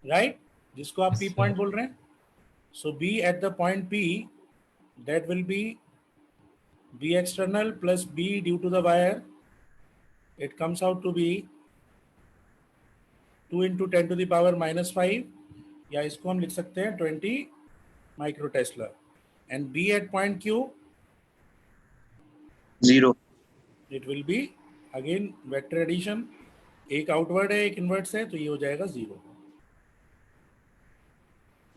Right, जिसको आप P Yes, point sir. बोल रहे हैं. So B at the point P, that will be B external plus B due to the wire. It comes out to be 2 into 10 to the power minus 5, या इसको हम लिख सकते हैं 20 micro Tesla. And B at point Q, 0. it will be again vector addition. एक outward है, एक invert है, तो ये हो जाएगा 0.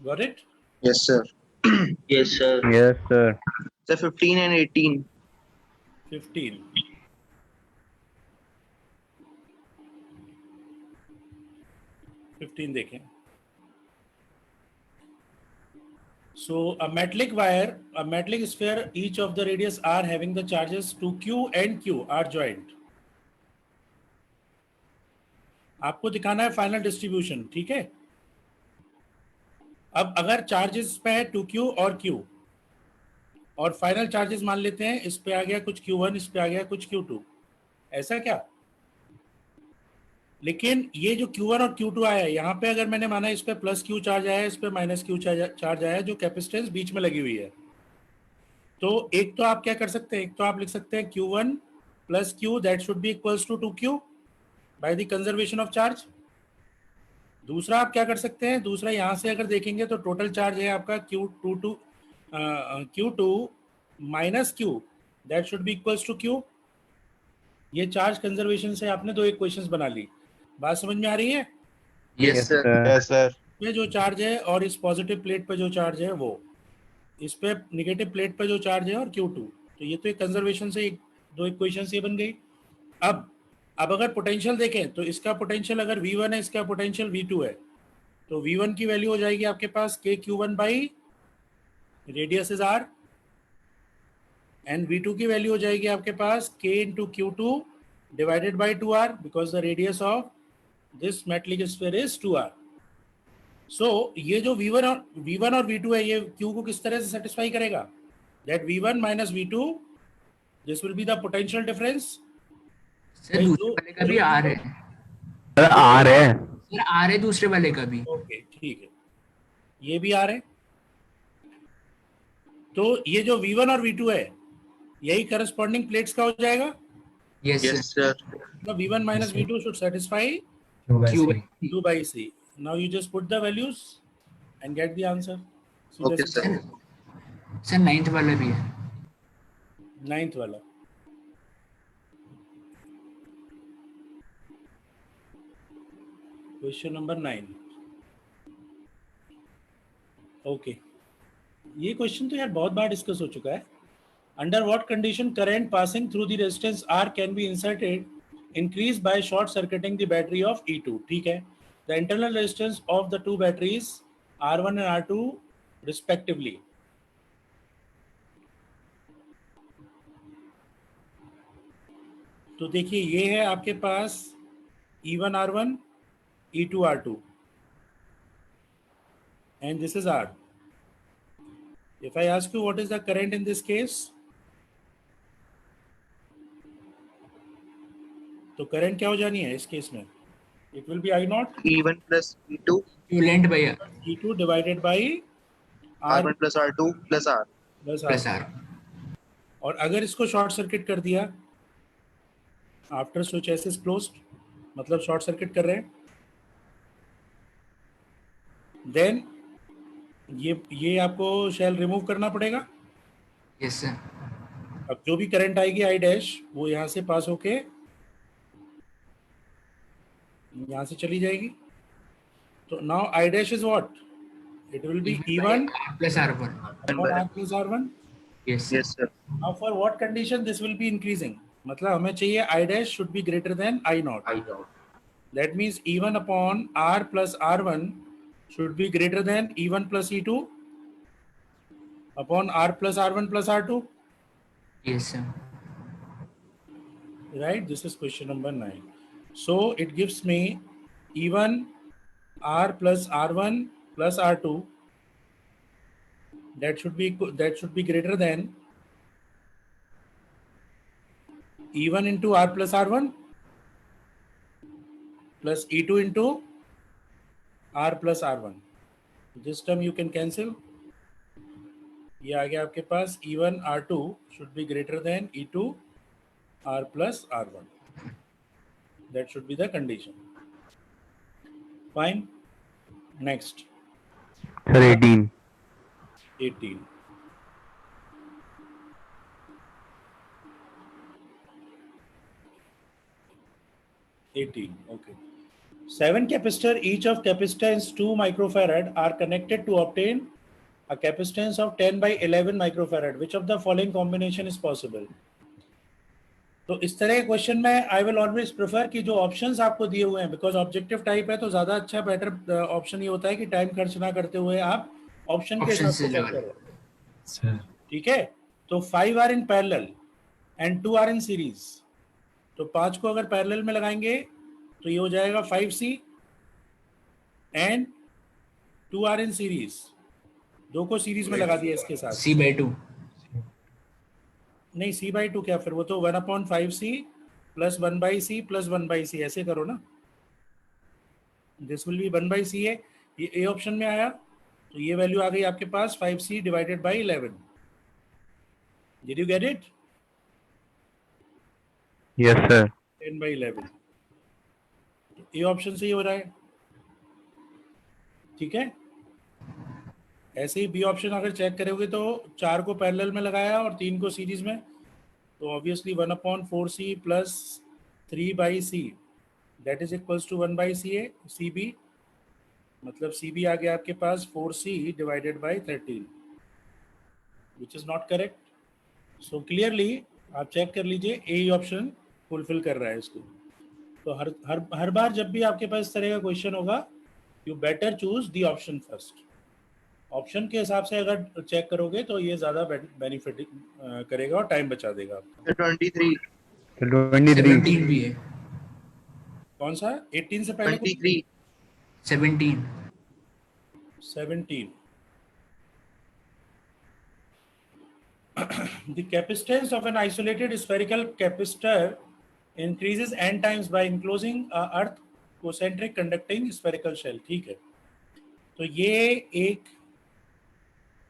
Got it? Yes, sir. Yes, sir. Yes, sir. Sir, 15 and 18. 15. देखें. So a metallic wire, a metallic sphere, each of the radius r having the charges to Q and Q are joined. आपको दिखाना है final distribution, ठीक है. अब अगर charges पे है 2Q और Q, और फाइनल चार्जेस मान लेते हैं इस पे आ गया कुछ Q1, इस पे आ गया कुछ Q2, ऐसा क्या. लेकिन ये जो Q1 और Q2 आया है, यहाँ पे अगर मैंने माना इस पे प्लस Q चार्ज आया है, इस पे माइनस Q चार्ज आया है, जो कैपेसिटेंस बीच में लगी हुई है. तो एक तो आप क्या कर सकते हैं, एक तो आप लिख सकते हैं Q1 plus Q that should be equals to 2Q by the conservation of charge. दूसरा आप क्या कर सकते हैं, दूसरा यहाँ से अगर देखेंगे तो टोटल चार्ज है आपका Q2 minus Q that should be equals to Q. ये चार्ज कंजर्वेशन से आपने दो इक्वेशंस बना ली. बात समझ में आ रही है. Yes, sir. Yes, sir. पे जो चार्ज है और इस पॉजिटिव प्लेट पे जो चार्ज है वो, इस पे निगेटिव प्लेट पे जो चार्ज है और Q2, तो ये तो एक कंजर्वेशन से दो इक्वेशंस ये बन गई. अब अगर पोटेंशियल देखें तो इसका पोटेंशियल अगर V1 है, इसका पोटेंशियल V2 है, तो V1 की वैल्यू हो जाएगी आपके पास KQ1 by radius is R, and V2 की वैल्यू हो जाएगी आपके पास K into Q2 divided by 2R, because the radius of this metallic sphere is 2R. सो ये जो V1 और V2 है, ये Q को किस तरह से सेटिस्फाई करेगा, that V1 minus V2, this will be the potential difference. Sir दूसरे वाले का भी आर है. सर आर है. सर आर है दूसरे वाले का भी. ओके ठीक है, ये भी आ रहे. तो ये जो V1 और V2 है, यही करस्पॉन्डिंग प्लेट्स का हो जाएगा. Yes Yes, sir. तो V1 minus V2 should satisfy Q by 2 by C. Now you just put the values and get the answer. सीधा Okay, सीधा. sir. सर 9th वाला भी है. 9th वाला. Question number 9. ओके, ये क्वेश्चन तो यार बहुत बार डिस्कस हो चुका है. Under what condition current passing through the resistance R can be inserted increase by short circuiting the battery of E2. ठीक है. The internal resistance of the two batteries R1 and R2 respectively. तो देखिए ये है आपके पास E1 R1, E2 R2, and this is R. If I ask you what is the current in this case, तो current क्या हो जानी है इस केस में, it will be I0 E1 plus E2, Equivalent by E2 divided by R1 plus R2 plus R. plus plus R. R. और अगर इसको शॉर्ट सर्किट कर दिया after switch S is closed, मतलब शॉर्ट सर्किट कर रहे हैं, देन ये आपको शेल रिमूव करना पड़ेगा. Yes sir. अब जो भी करंट आएगी आई डैश, वो यहाँ से पास होके यहाँ से चली जाएगी. तो now I dash is what, it will B E1 plus R1. upon R plus R1. Yes. Yes, sir. Now for what condition this will be increasing, मतलब हमें चाहिए I dash should be greater than I0. I0. That means E1 upon R plus R1 should be greater than E1 plus E2 upon R plus R1 plus R2. Yes sir. Right, this is question number 9. So it gives me E1 R plus R1 plus R2, that should be greater than E1 into R plus R1 plus E2 into R plus R1. This term you can cancel. ये आ गया आपके पास E1 R2 should be greater than E2 R plus R1. That should be the condition. Fine. Next. Sir, 18. 18. Okay. 7 capacitor, each of capacitance 2 microfarad are connected to obtain a capacitance of 10 by 11 microfarad. Which of the following combination is possible? तो इस तरह के question में I will always prefer कि जो options आपको दिए हुए हैं, बिकॉज ऑब्जेक्टिव टाइप है तो ज्यादा अच्छा बेटर ऑप्शन ये होता है कि टाइम खर्च ना करते हुए आप ऑप्शन के हिसाब से चेक करो. ठीक है, तो 5 are in parallel and 2 are in series. तो 5 को अगर पैरेलल में लगाएंगे तो ये हो जाएगा 5C and 2 are in series. 2 को सीरीज में लगा दिया इसके साथ. C/2. नहीं, C/2 क्या, फिर वो तो 1/5C plus 1/C plus 1/C ऐसे करो ना. दिस विल बी 1/C है, ये ए ऑप्शन में आया तो ये वैल्यू आ गई आपके पास 5C divided by 11. Did you get it? Yes, sir. 10/11. A option से ही हो रहा है. ठीक है, ऐसे ही बी ऑप्शन अगर चेक करोगे तो 4 को पैरेलल में लगाया और 3 को सीरीज में, तो obviously 1/4C plus 3/C that is equals to 1/C है. CB मतलब CB आ गया आपके पास 4C divided by 13, which is not correct. So clearly आप चेक कर लीजिए, ए ऑप्शन फुलफिल कर रहा है इसको. तो हर बार जब भी आपके पास इस तरह का क्वेश्चन होगा, you better choose the option first. Option के हिसाब से अगर चेक करोगे तो ये ज्यादा बेनिफिट करेगा और टाइम बचा देगा आपका. 23. Sir, 23. 17 भी है. कौन सा? 18 से पहले 23. 17. 17. The capacitance of an isolated spherical capacitor increases n times by enclosing a earth concentric conducting spherical shell. ठीक है, तो ये एक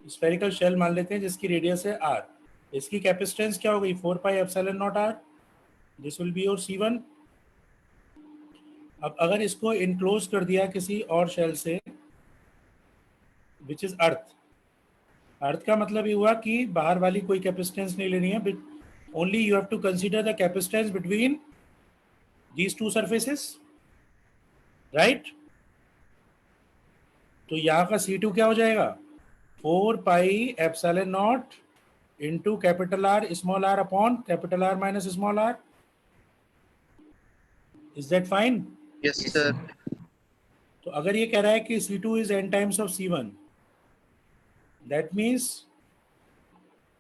स्फेरिकल शेल मान लेते हैं जिसकी रेडियस है r. इसकी कैपेसिटेंस क्या हो गई? 4πε0r. This will be your C1. अब अगर इसको इनक्लोज कर दिया किसी और शेल से विच इज अर्थ. अर्थ का मतलब ये हुआ कि बाहर वाली कोई कैपेसिटेंस नहीं लेनी है, only you have to consider the capacitance between these two surfaces, right. तो यहाँ का C2 क्या हो जाएगा? 4πε0 into capital R small r upon capital R minus small r. Is that fine? Yes, sir. तो अगर ये कह रहा है कि C2 is n times of C1, that means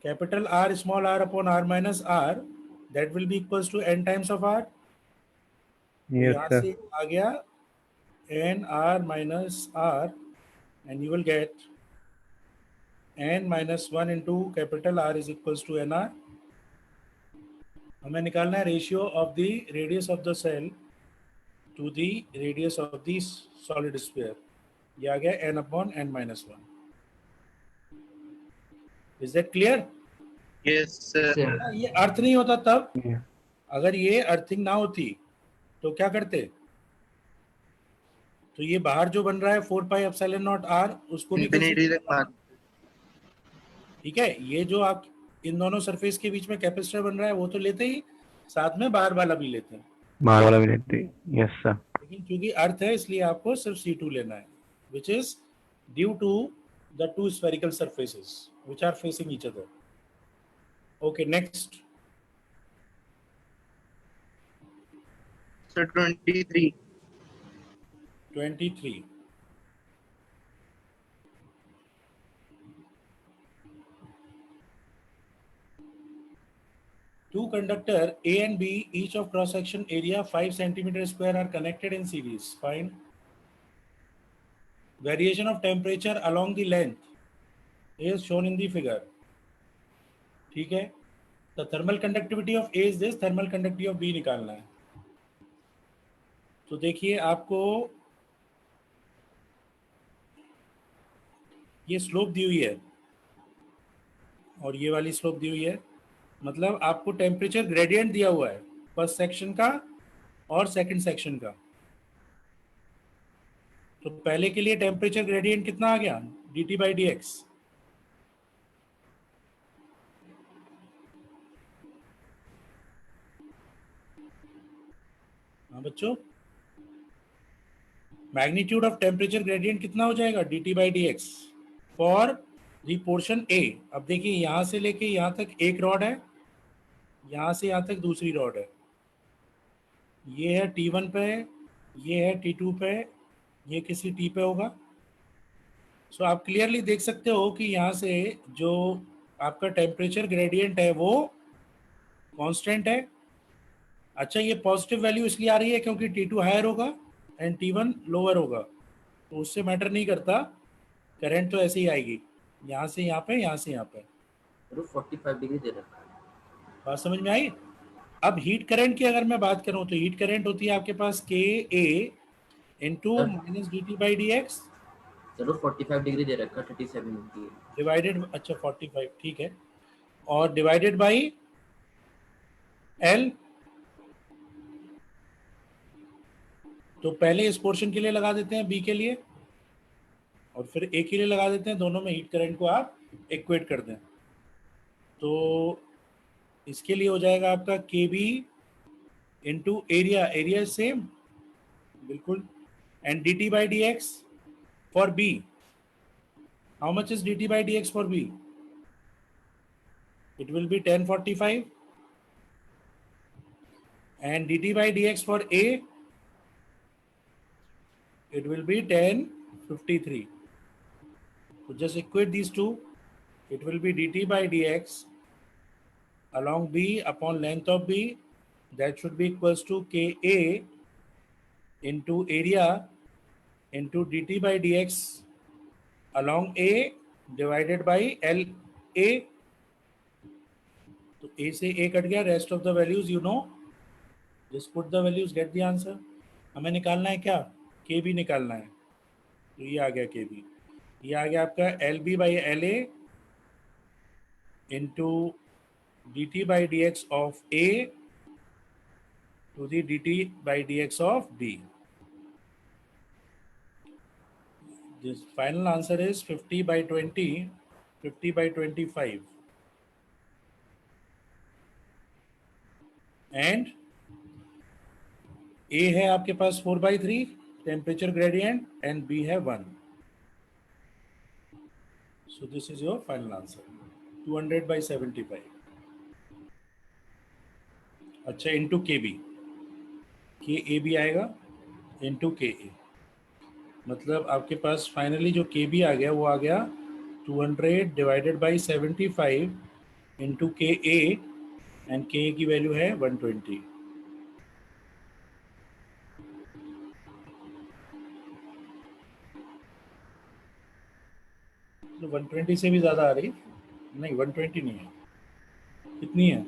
capital R small r upon R minus R, that will be equals to n times of R. Yes, यहाँ sir. से आ गया n R minus R and you will get n minus 1 into capital R is equals to nr. हमें निकालना है ratio of the radius of the cell to the radius of the solid sphere. ये आ गया n upon n minus 1. Is that clear? Yes, sir. Sir. ये अर्थ नहीं होता तब, Yeah. अगर ये अर्थिंग ना होती तो क्या करते? तो ये बाहर जो बन रहा है 4πε0r उसको भी Infinity तक मान. ठीक है, ये जो आप इन दोनों सरफेस के बीच में कैपेसिटर बन रहा है वो तो लेते ही, साथ में बाहर वाला भी लेते हैं, बाहर वाला भी लेते हैं. Yes, sir. लेकिन क्योंकि अर्थ है इसलिए आपको सिर्फ C2 लेना है, which is due to the two spherical surfaces which are facing each other. Okay, next. So 23. 23. Two conductor A and B, each of cross section area 5 centimeter square, are connected in series. Fine. Variation of temperature along the length is shown in the figure. ठीक है, the thermal conductivity of A is this, thermal conductivity of B निकालना है. तो देखिए आपको ये slope दी हुई है और ये वाली स्लोप दी हुई है, मतलब आपको टेम्परेचर ग्रेडियंट दिया हुआ है फर्स्ट सेक्शन का और सेकंड सेक्शन का। तो पहले के लिए टेम्परेचर ग्रेडियंट कितना आ गया, dt/dx। हाँ बच्चों, मैग्नीट्यूड ऑफ टेम्परेचर ग्रेडियंट कितना हो जाएगा, dt/dx फॉर द पोर्शन ए। अब देखिए यहां से लेके यहां तक एक रॉड है, यहां से यहां तक दूसरी रॉड है, ये है T1 पे, ये है T2 पे, ये किसी T पे होगा। सो आप क्लियरली देख सकते हो कि यहाँ से जो आपका टेम्परेचर ग्रेडियंट है वो कांस्टेंट है। अच्छा, ये पॉजिटिव वैल्यू इसलिए आ रही है क्योंकि T2 हायर होगा एंड T1 लोअर होगा, तो उससे मैटर नहीं करता, करंट तो ऐसे ही आएगी, यहाँ से यहाँ पे, यहाँ से यहाँ पे। 45 डिग्री दे रखा है। बात समझ में आई। अब हीट करंट की अगर मैं बात करूं तो हीट करंट होती है आपके पास के ए इंटू माइनस dt/dx चलो 45 डिग्री दे रखा है, 37 डिग्री डिवाइडेड, अच्छा 45 ठीक है, और डिवाइडेड बाई एल। तो पहले इस पोर्शन के लिए लगा देते हैं बी के लिए और फिर ए के लिए लगा देते हैं, दोनों में हीट करंट को आप इक्वेट कर दें। तो इसके लिए हो जाएगा आपका K B into area, area same बिल्कुल, and dt/dx for B. How much is dt/dx for B, it will be 1045 and dt/dx for A it will be 1053. So just equate these two, it will be dt/dx along B upon length of B, that should be equals to Ka into area into dt/dx along A divided by LA। तो A से A cut गया, rest of the values you know, just put the values, get the answer. हमें निकालना है क्या, के B निकालना है, तो ये आ गया के बी, ये आ गया आपका L B by L A into dt/dx of A to the dt/dx of B. This final answer is 50/20, 50/25 and A है आपके पास 4/3 टेम्परेचर ग्रेडियंट एंड बी है 1। So this is your final answer 200/75। अच्छा, into के B, के ए भी आएगा into के ए, मतलब आपके पास फाइनली जो के बी आ गया वो आ गया 200/75 इंटू के ए, एंड के ए की वैल्यू है 120। तो 120 से भी ज़्यादा आ रही, नहीं 120 नहीं है, कितनी है,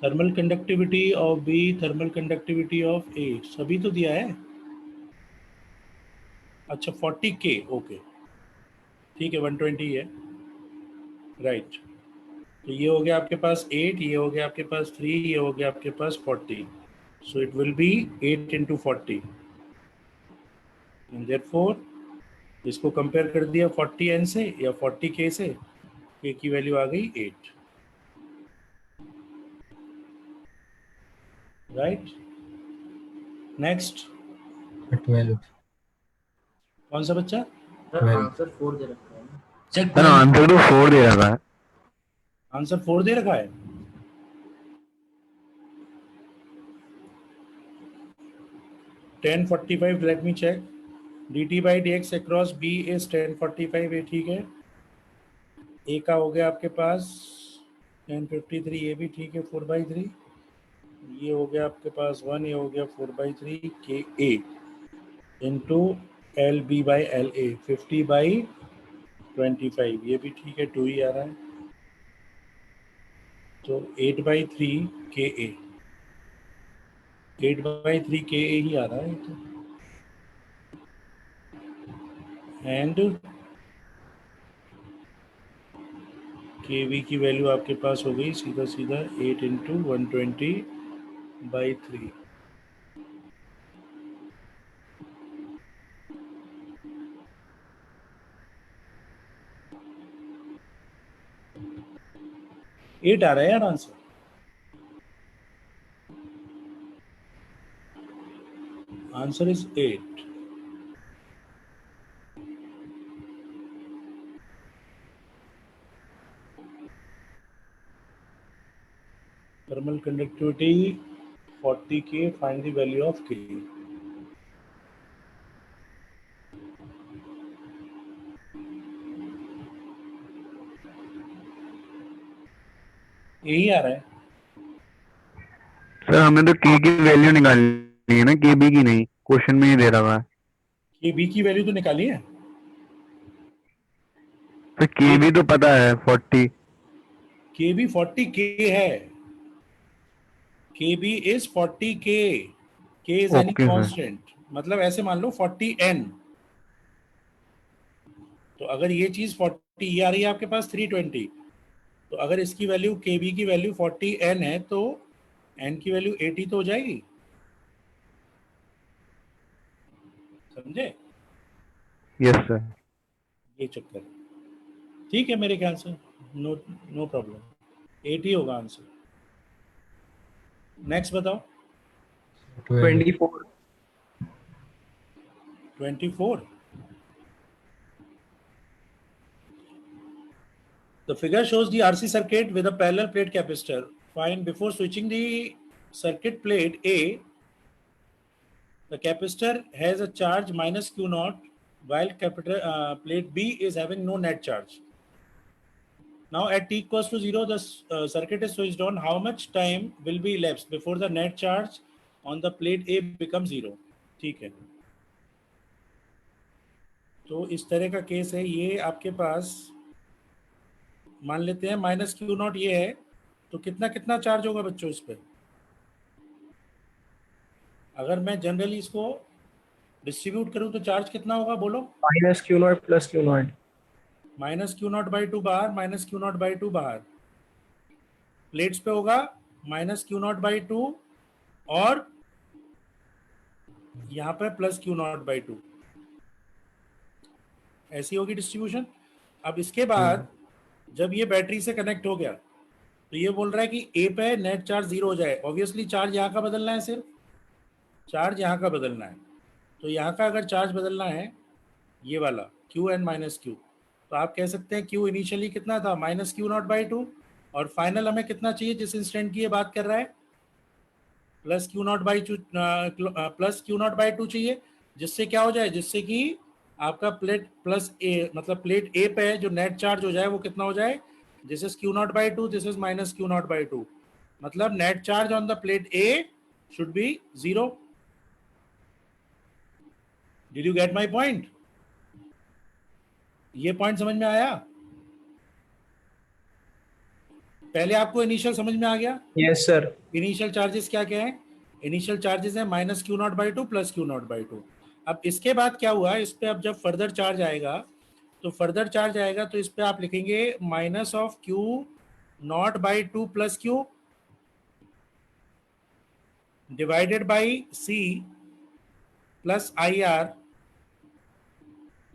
thermal conductivity of B, thermal conductivity of A, सभी तो दिया है। अच्छा 40K, ओके ठीक है, 120 है, राइट। तो ये हो गया आपके पास 8, ये हो गया आपके पास 3, ये हो गया आपके पास 40। So it will B 8 into 40 and therefore इसको कंपेयर कर दिया 40N से या 40K से, K की वैल्यू आ गई 8, राइट। नेक्स्ट 12 कौन सा बच्चा, सर। Well. आंसर 4 दे रखा है ना। चेक सर आंसर तो 4 दे रहा है। आंसर 4 दे रखा है, (1045) let me check, dt/dx across b is 1045, ये ठीक है। ए का हो गया आपके पास 1053, ये भी ठीक है 4/3, ये हो गया आपके पास 1, ये हो गया 4/3 K A into L B by L A 50/25, ये भी ठीक है 2 ही आ रहा है, तो 8/3 के ए, 8/3 के ए ही आ रहा है, तो एंड के वी की वैल्यू आपके पास हो गई सीधा सीधा 8 इंटू 120/3। एट आ रहा है यार answer. Answer is 8। Thermal conductivity 40 के, फाइंड द वैल्यू ऑफ के। यही आ रहा है। सर हमें तो के की वैल्यू निकालनी है ना, के बी की नहीं, क्वेश्चन में ही दे रहा था। के बी की वैल्यू तो निकाली है। तो के बी तो पता है 40। के बी 40 के है। के बी इज 40 के is any okay sir. Constant, मतलब ऐसे मान लो 40 एन। तो अगर ये चीज 40 ये आ रही है आपके पास 320, तो अगर इसकी वैल्यू के बी की वैल्यू 40 एन है तो एन की वैल्यू 80 तो हो जाएगी। समझे? Yes sir. ये चक्कर है। ठीक है मेरे ख्याल से नो नो प्रॉब्लम, 80 होगा आंसर। नेक्स्ट बताओ। 24. 24। The figure shows the RC circuit with a parallel plate capacitor. Find before switching the circuit plate A, the capacitor has a charge minus Q naught, while plate B is having no net charge. Now at t equals to 0, the circuit is switched on. How much time will be elapsed before the net charge on the plate A becomes 0? ठीक है, तो इस तरह का case है ये आपके पास। मान लेते हैं माइनस क्यू नॉट ये है, तो कितना कितना चार्ज होगा बच्चों इस पर? अगर मैं जनरली इसको डिस्ट्रीब्यूट करूं तो चार्ज कितना होगा बोलो? Minus Q naught plus Q naught. Minus Q naught by two बाहर, minus Q naught by two बाहर। प्लेट्स पे होगा minus Q naught by two और यहाँ पे plus Q naught by two. ऐसी होगी डिस्ट्रीब्यूशन। अब इसके बाद जब ये बैटरी से कनेक्ट हो गया तो ये बोल रहा है कि ए पे नेट चार्ज 0 हो जाए। ऑब्वियसली चार्ज यहाँ का बदलना है, सिर्फ चार्ज यहाँ का बदलना है। तो यहाँ का अगर चार्ज बदलना है ये वाला क्यू एन माइनस क्यू, तो आप कह सकते हैं क्यू इनिशियली कितना था minus Q naught by two, और फाइनल हमें कितना चाहिए जिस इंस्टेंट की ये बात कर रहा है plus Q naught by to चाहिए। जिससे क्या हो जाए, जिससे कि आपका प्लेट प्लस ए मतलब प्लेट ए पे जो नेट चार्ज हो जाए वो कितना हो जाए, this is Q naught by two, this is minus Q naught by two, मतलब net charge on the plate A should be 0। Did you get my point? ये पॉइंट समझ में आया? पहले आपको इनिशियल समझ में आ गया? Yes, sir. इनिशियल चार्जेस क्या क्या है? इनिशियल चार्जेस है minus Q naught by two plus Q naught by to. अब इसके बाद क्या हुआ, इस पे अब जब फर्दर चार्ज आएगा तो इस पे आप लिखेंगे minus of Q naught by two plus Q divided by C plus I R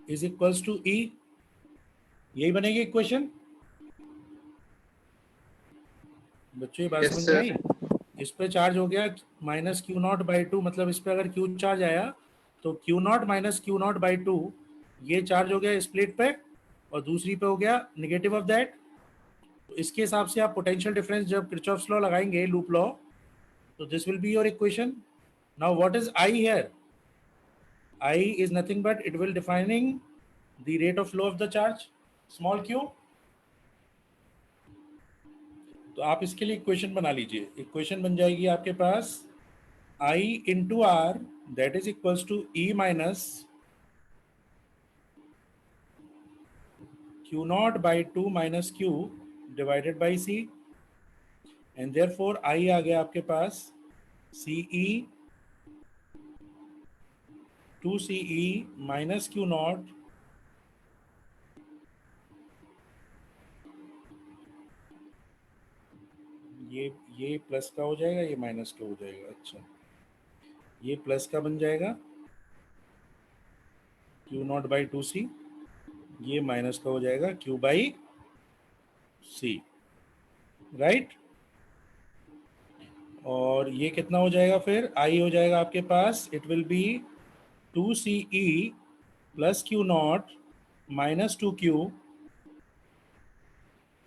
is equals to E. यही बनेगी इक्वेशन। बच्चों ये बात Yes, समझ में आई? sir. इस पे चार्ज हो गया minus Q naught by two, मतलब इस पे अगर क्यू चार्ज आया तो Q naught minus Q naught by to ये चार्ज हो गया इस प्लेट पे, और दूसरी पे हो गया निगेटिव ऑफ दैट। तो इसके हिसाब से आप पोटेंशियल डिफरेंस जब किरचॉफ्स लॉ लगाएंगे, लूप लॉ, तो this will be your equation. Now what is I hear? I is nothing but it will defining the rate of flow of the charge small Q. तो आप इसके लिए equation बना लीजिए। Equation बन जाएगी आपके पास I into R that is equals to E minus Q naught by two minus Q divided by C, and therefore I आ गया आपके पास C E two C E minus Q naught ये प्लस का हो जाएगा, ये माइनस का हो जाएगा। अच्छा, ये प्लस का बन जाएगा क्यू नॉट बाई टू सी, ये माइनस का हो जाएगा क्यू बाई सी, राइट। और ये कितना हो जाएगा फिर, आई हो जाएगा आपके पास, it will be 2CE plus Q naught minus 2Q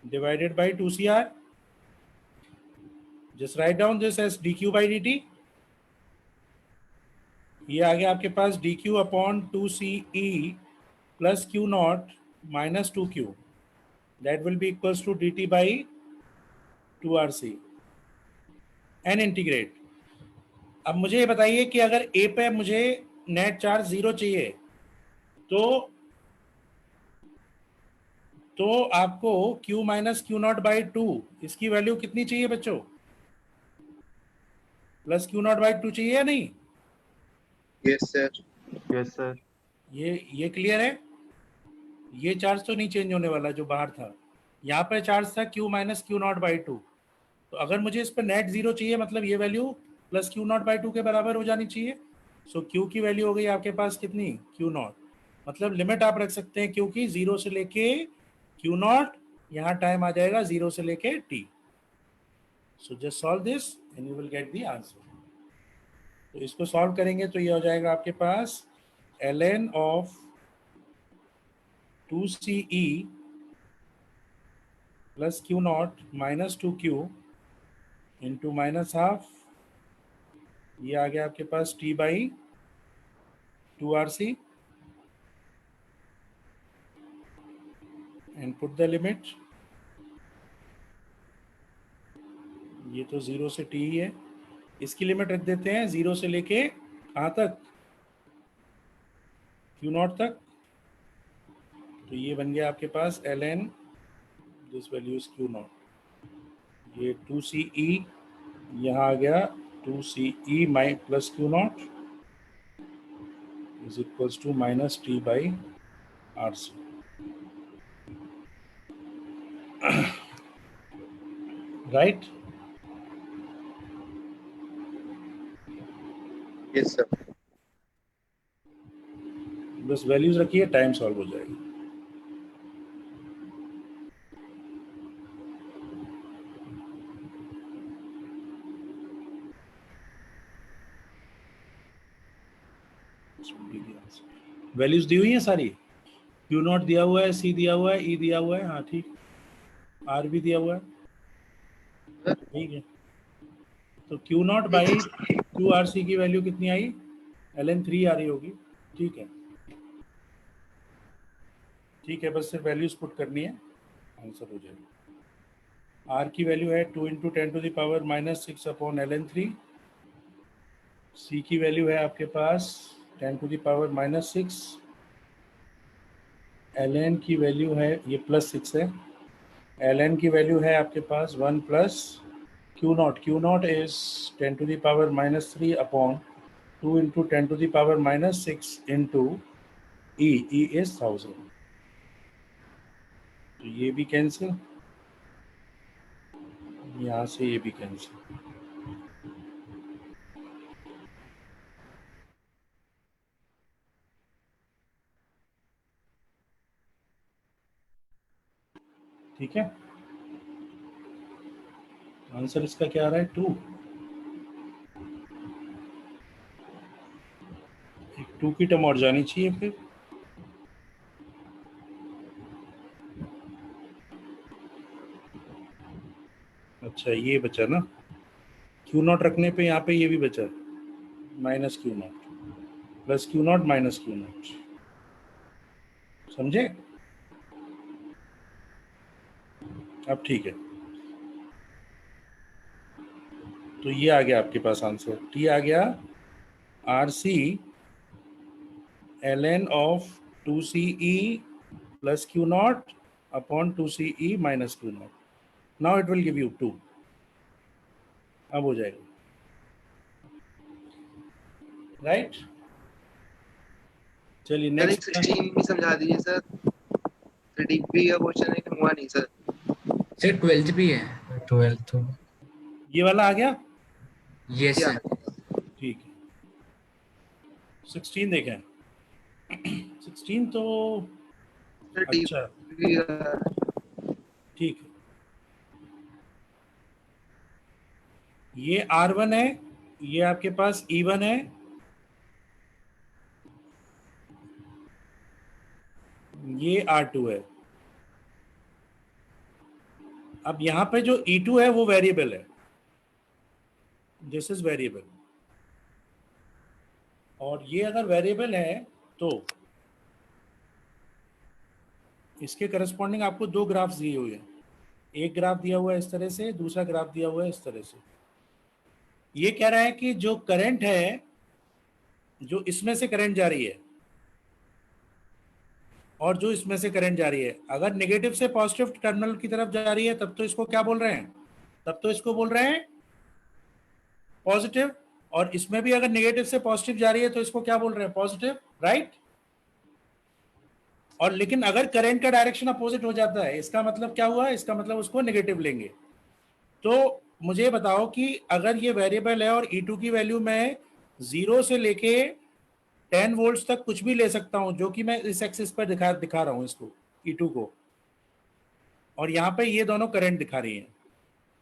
divided by 2CR. Just write down this as dq by dt. ये आ गया आपके पास dq upon 2CE plus q not minus 2Q, that will be equals to dt by 2RC and integrate. अब मुझे ये बताइए कि अगर A पे मुझे नेट चार्ज 0 चाहिए तो आपको Q minus Q naught by 2 इसकी वैल्यू कितनी चाहिए बच्चों, प्लस क्यू नॉट बाई 2 चाहिए या नहीं? Yes, sir. Yes sir. ये क्लियर है? ये चार्ज तो नहीं चेंज होने वाला जो बाहर था, यहाँ पर चार्ज था Q minus Q naught by 2। तो अगर मुझे इस पर नेट 0 चाहिए मतलब ये value plus Q naught by 2 के बराबर हो जानी चाहिए। सो Q की वैल्यू हो गई आपके पास कितनी, Q नॉट, मतलब लिमिट आप रख सकते हैं Q की 0 से लेके Q नॉट, यहाँ टाइम आ जाएगा 0 से लेके t। So just solve this and you will get the answer. तो इसको सॉल्व करेंगे तो ये हो जाएगा आपके पास ln of 2CE plus Q naught minus 2Q into minus half, ये आ गया आपके पास t by 2RC and put the limit. ये तो 0 से t ही है, इसकी लिमिट रख देते हैं 0 से लेके कहाँ तक, Q नॉट तक। तो ये बन गया आपके पास ln this value is Q naught, ये 2CE यहाँ आ गया 2CE my plus Q naught is equals to minus t by RC। Right? Yes, sir. बस वैल्यूज रखिए, टाइम सॉल्व हो जाएगी। वैल्यूज दी हुई है सारी, क्यू नॉट दिया हुआ है, सी दिया हुआ है, ई दिया हुआ है, हाँ ठीक, आर भी दिया हुआ है, ठीक है। तो क्यू नॉट बाई 2RC की वैल्यू कितनी आई, ln 3 आ रही होगी, ठीक है। ठीक है, बस सिर्फ वैल्यूज पुट करनी है, आंसर हो जाएगा। आर की वैल्यू है 2 into 10 to the power minus 6 upon ln 3। C की वैल्यू है आपके पास 10 to the power minus 6, ln की वैल्यू है, ये प्लस 6 है, ln की वैल्यू है आपके पास 1 plus Q naught is 10 to the power minus 3 upon 2 into 10 to the power minus 6 into E is 1000। तो ये भी कैंसिल, यहाँ से ये भी कैंसिल। ठीक है, आंसर इसका क्या आ रहा है, 2। 2 की टर्म और जानी चाहिए फिर। अच्छा, ये बचा ना, क्यू नॉट रखने पे यहाँ पे ये भी बचा, minus Q not plus Q naught minus Q not, समझे? अब ठीक है, तो ये आ गया आपके पास आंसर, टी आ गया RC ln of 2CE plus Q not upon 2CE minus Q not. Now it will give you 2। अब हो जाएगा, राइट? चलिए सर एक नेक्स्ट। 16 भी समझा दीजिए सर, 3D का क्वेश्चन है कि हुआ नहीं सर। सर 12th भी है। 12th तो ये वाला आ गया? Yes, Yeah. sir. ठीक है। 16 देखें। 16 तो Sir, D अच्छा ठीक है। ये R1 है, ये आपके पास E1 है, ये R2 है। अब यहां पे जो E2 है वो वेरिएबल है, दिस इज वेरिएबल। और ये अगर वेरिएबल है तो इसके करस्पॉन्डिंग आपको दो ग्राफ्स दिए हुए हैं। एक ग्राफ दिया हुआ है इस तरह से, दूसरा ग्राफ दिया हुआ है इस तरह से। ये कह रहा है कि जो करंट है, जो इसमें से करंट जा रही है और जो इसमें से करंट जा रही है, अगर नेगेटिव से पॉजिटिव टर्मिनल की तरफ जा रही है तब तो इसको क्या बोल रहे हैं? तब तो इसको बोल रहे हैं पॉजिटिव। और इसमें भी अगर नेगेटिव से पॉजिटिव जा रही है तो इसको क्या बोल रहे हैं? Positive, right? और लेकिन अगर करंट का डायरेक्शन अपोजिट हो जाता है, इसका मतलब क्या हुआ? इसका मतलब उसको नेगेटिव लेंगे। तो मुझे बताओ कि अगर ये वेरिएबल है और E2 की वैल्यू मैं 0 से लेके 10 वोल्ट्स तक कुछ भी ले सकता हूं, जो कि मैं इस एक्सिस पर दिखा रहा हूं इसको, E2 को, और यहाँ पे ये दोनों करंट दिखा रही हैं।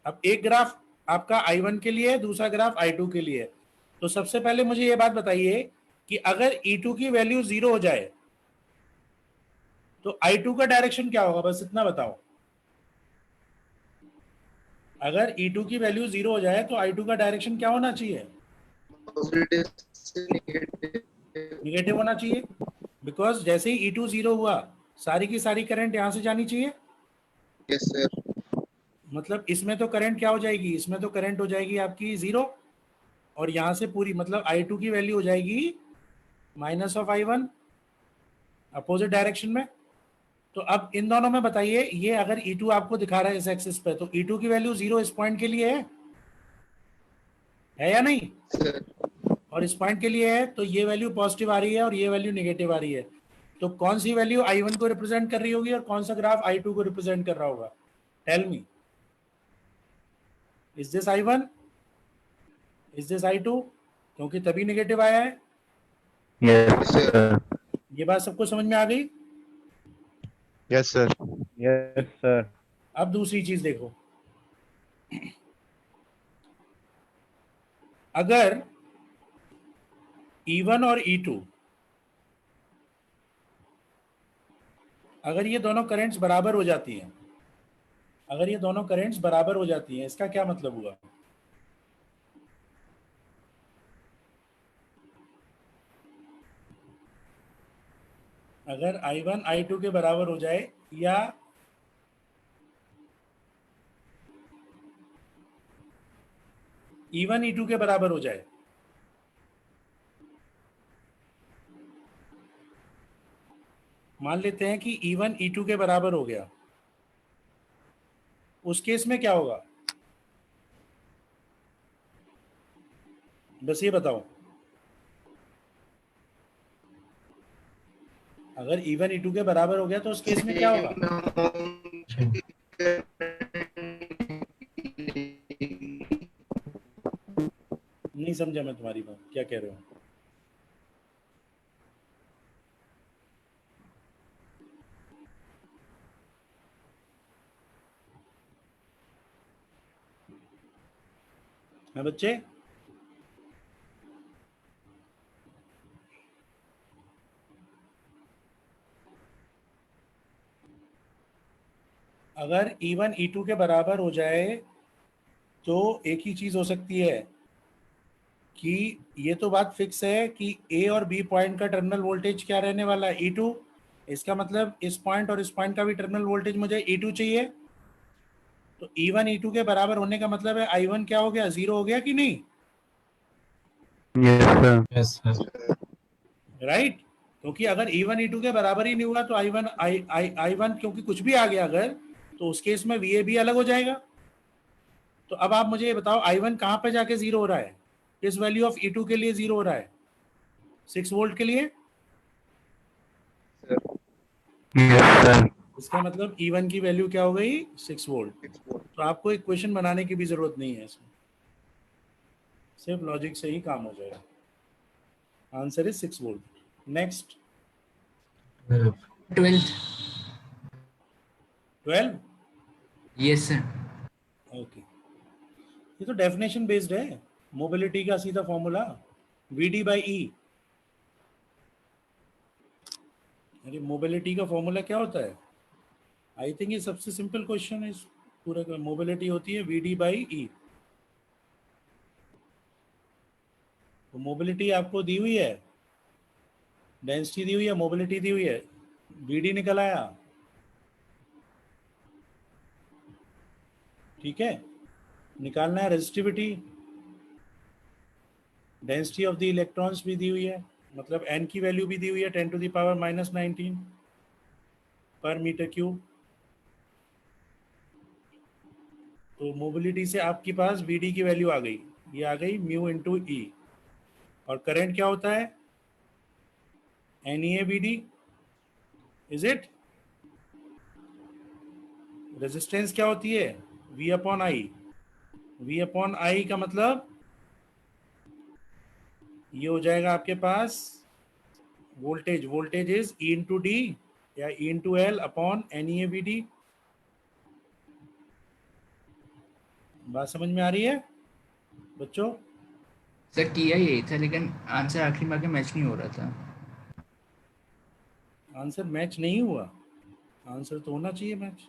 अब एक ग्राफ आपका I1 के लिए है, दूसरा ग्राफ I2 के लिए है। तो सबसे पहले मुझे ये बात बताइए कि अगर E2 की वैल्यू 0 हो जाए तो I2 का डायरेक्शन क्या होगा? बस इतना बताओ। अगर E2 की वैल्यू 0 हो जाए तो I2 का डायरेक्शन क्या होना चाहिए? पॉजिटिव से नेगेटिव। निगेटिव होना चाहिए, बिकॉज जैसे ही E2 0 हुआ, सारी की सारी करंट यहां से जानी चाहिए। Yes sir. मतलब इसमें तो करंट क्या हो जाएगी? इसमें तो करंट हो जाएगी आपकी 0, और यहां से पूरी मतलब I2 की वैल्यू हो जाएगी minus of I1, opposite direction में। तो अब इन दोनों में बताइए, ये अगर E2 आपको दिखा रहा है इस एक्सिस पे, तो E2 की वैल्यू 0 इस पॉइंट के लिए है या नहीं? सर और इस पॉइंट के लिए है, तो ये वैल्यू पॉजिटिव आ रही है और ये वैल्यू नेगेटिव आ रही है। तो कौन सी वैल्यू I1 को रिप्रेजेंट कर रही होगी और कौन सा ग्राफ I2 को रिप्रेजेंट कर रहा होगा? Tell me, is this I1, is this I2? क्योंकि तभी नेगेटिव आया है। Yes sir. ये बात सबको समझ में आ गई? Yes sir. Yes, sir. अब दूसरी चीज देखो, अगर E1 और E2, अगर ये दोनों करंट्स बराबर हो जाती हैं, अगर ये दोनों करंट्स बराबर हो जाती हैं, इसका क्या मतलब हुआ? अगर I1 I2 के बराबर हो जाए या E1 E2 के बराबर हो जाए, मान लेते हैं कि E1 E2 के बराबर हो गया, उस केस में क्या होगा? बस ये बताओ। अगर E1 E2 के बराबर हो गया तो उस केस में क्या होगा? नहीं समझा मैं तुम्हारी बात, क्या कह रहे हो? हैं बच्चे? अगर E1 E2 के बराबर हो जाए तो एक ही चीज हो सकती है कि ये तो बात फिक्स है कि A और B पॉइंट का टर्मिनल वोल्टेज क्या रहने वाला है? E2। इसका मतलब इस पॉइंट और इस पॉइंट का भी टर्मिनल वोल्टेज मुझे E2 चाहिए। तो E1 E2 के बराबर होने का मतलब है I1 क्या हो गया? 0 हो गया कि नहीं? Yes sir. Yes, sir. Right? क्योंकि अगर E1 E2 के बराबर ही नहीं हुआ तो I1 क्योंकि कुछ भी आ गया अगर, तो उस केस में VAB अलग हो जाएगा। तो अब आप मुझे ये बताओ, I1 कहाँ पे जाके 0 हो रहा है? किस वैल्यू ऑफ E2 के लिए 0 हो रहा है? 6 वोल्ट के लिए। Yes sir. इसका मतलब E1 की वैल्यू क्या हो गई? 6 वोल्ट। तो आपको एक क्वेश्चन बनाने की भी जरूरत नहीं है इसमें। सिर्फ लॉजिक से ही काम हो जाएगा। Answer is 6 volt. Next 12th। 12। Yes sir। Okay, ये तो डेफिनेशन बेस्ड है। मोबिलिटी का सीधा formula we D by E. अरे मोबिलिटी का फॉर्मूला क्या होता है? आई थिंक ये सबसे सिंपल क्वेश्चन है इस पूरे का। मोबिलिटी होती है वी डी बाई ई। तो मोबिलिटी आपको दी हुई है, डेंसिटी दी हुई है, मोबिलिटी दी हुई है, वी डी निकल आया। ठीक है, निकालना है resistivity, density of the electrons भी दी हुई है, मतलब n की वैल्यू भी दी हुई है 10 टू द पावर -19 पर मीटर क्यूब। तो मोबिलिटी से आपके पास Vd की वैल्यू आ गई, ये आ गई म्यू इंटू ई। और करंट क्या होता है? NeAVD। Is it? रेजिस्टेंस क्या होती है? V upon I. V upon I का मतलब ये हो जाएगा आपके पास voltage. Voltage is E into D या E into L upon NeAVD। बात समझ में आ रही है बच्चों? सर किया यही था लेकिन आंसर आखिरी में आके मैच नहीं हो रहा था। आंसर मैच नहीं हुआ? आंसर तो होना चाहिए मैच।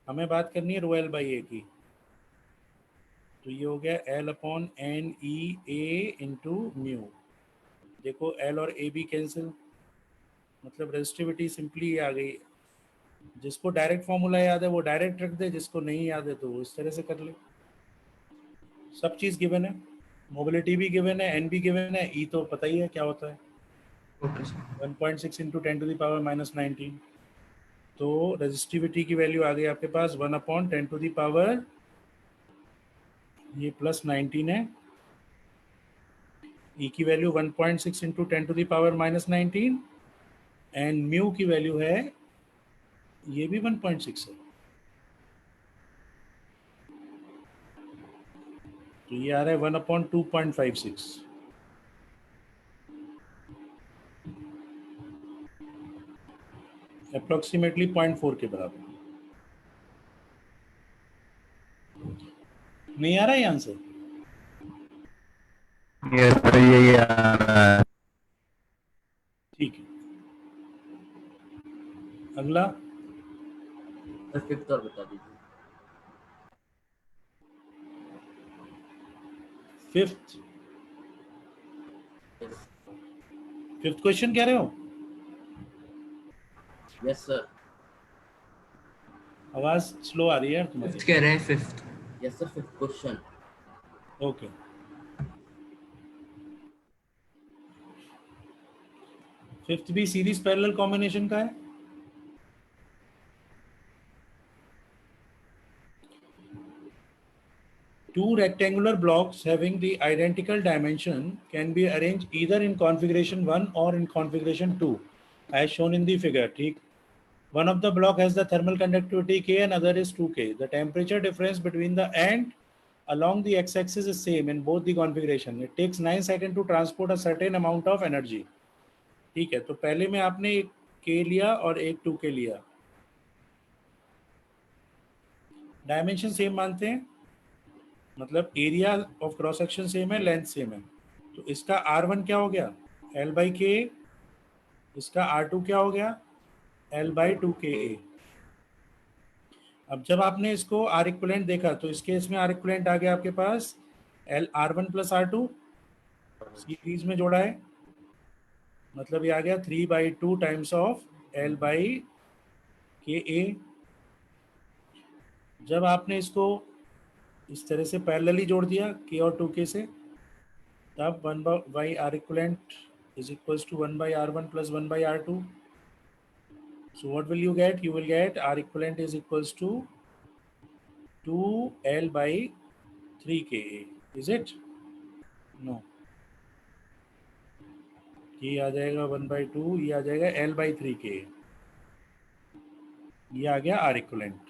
हमें बात करनी है रो एल बाई ए की। तो ये हो गया एल अपॉन एन ई ए इंटू म्यू। देखो एल और ए भी कैंसिल, मतलब रेजिस्टिविटी सिंपली आ गई। जिसको डायरेक्ट फॉर्मूला याद है वो डायरेक्ट रख दे, जिसको नहीं याद है तो वो इस तरह से कर ले। सब चीज़ गिवन है, मोबिलिटी भी गिवन है, एन भी गिवन है, ई तो पता ही है क्या होता है, okay sir. 1.6 into 10 to the power -19। तो रेजिस्टिविटी की वैल्यू आ गई आपके पास 1 अपॉन 10 टू द पावर, ये +19 है। ई की value 1.6 into 10 to the power -19 and mu की वैल्यू है, ये भी 1.6 है। तो ये आ रहा है 1 अपॉन 2.56। अप्रोक्सीमेटली 0.4 के बराबर। नहीं आ रहा है आंसर? यस सर, यही आ रहा है। ठीक है, अगला सर फिफ्थ और बता दीजिए। फिफ्थ। फिफ्थ क्वेश्चन कह रहे हो? Yes sir. आवाज स्लो आ रही है यार फिफ्थ तुम्हारी। कह रहे हैं, fifth. Yes sir fifth question. Okay, fifth भी सीरीज पैरेलल कॉम्बिनेशन का है। Two rectangular blocks having the identical dimension can be arranged either in configuration 1 or in configuration 2 as shown in the figure. ठीक, one of the block has the thermal conductivity K and other is 2K. The temperature difference between the end along the x-axis is same in both the configuration. It takes 9 seconds to transport a certain amount of energy. ठीक है, तो पहले में आपने एक K लिया और एक 2K लिया, डायमेंशन सेम मानते हैं, मतलब area of cross section same है, लेंथ सेम है। तो इसका R1 क्या हो गया? L बाई के। इसका R2 क्या हो गया? L by 2KA। अब जब आपने इसको R इक्विवेलेंट देखा तो इस केस में R इक्विवेलेंट आ गया आपके पास R1 प्लस R2 सीरीज में जोड़ा है, मतलब ये आ गया 3/2 times of L by KA। जब आपने इसको इस तरह से पैरेलली जोड़ दिया K और 2K से, तब 1/R equivalent is equals to 1/R1 plus 1/R2. So what will you get? You will get R equivalent is equals to 2L by 3KA. Is it? No. ये आ जाएगा 1/2, ये आ जाएगा L by 3KA। ये आ गया R equivalent।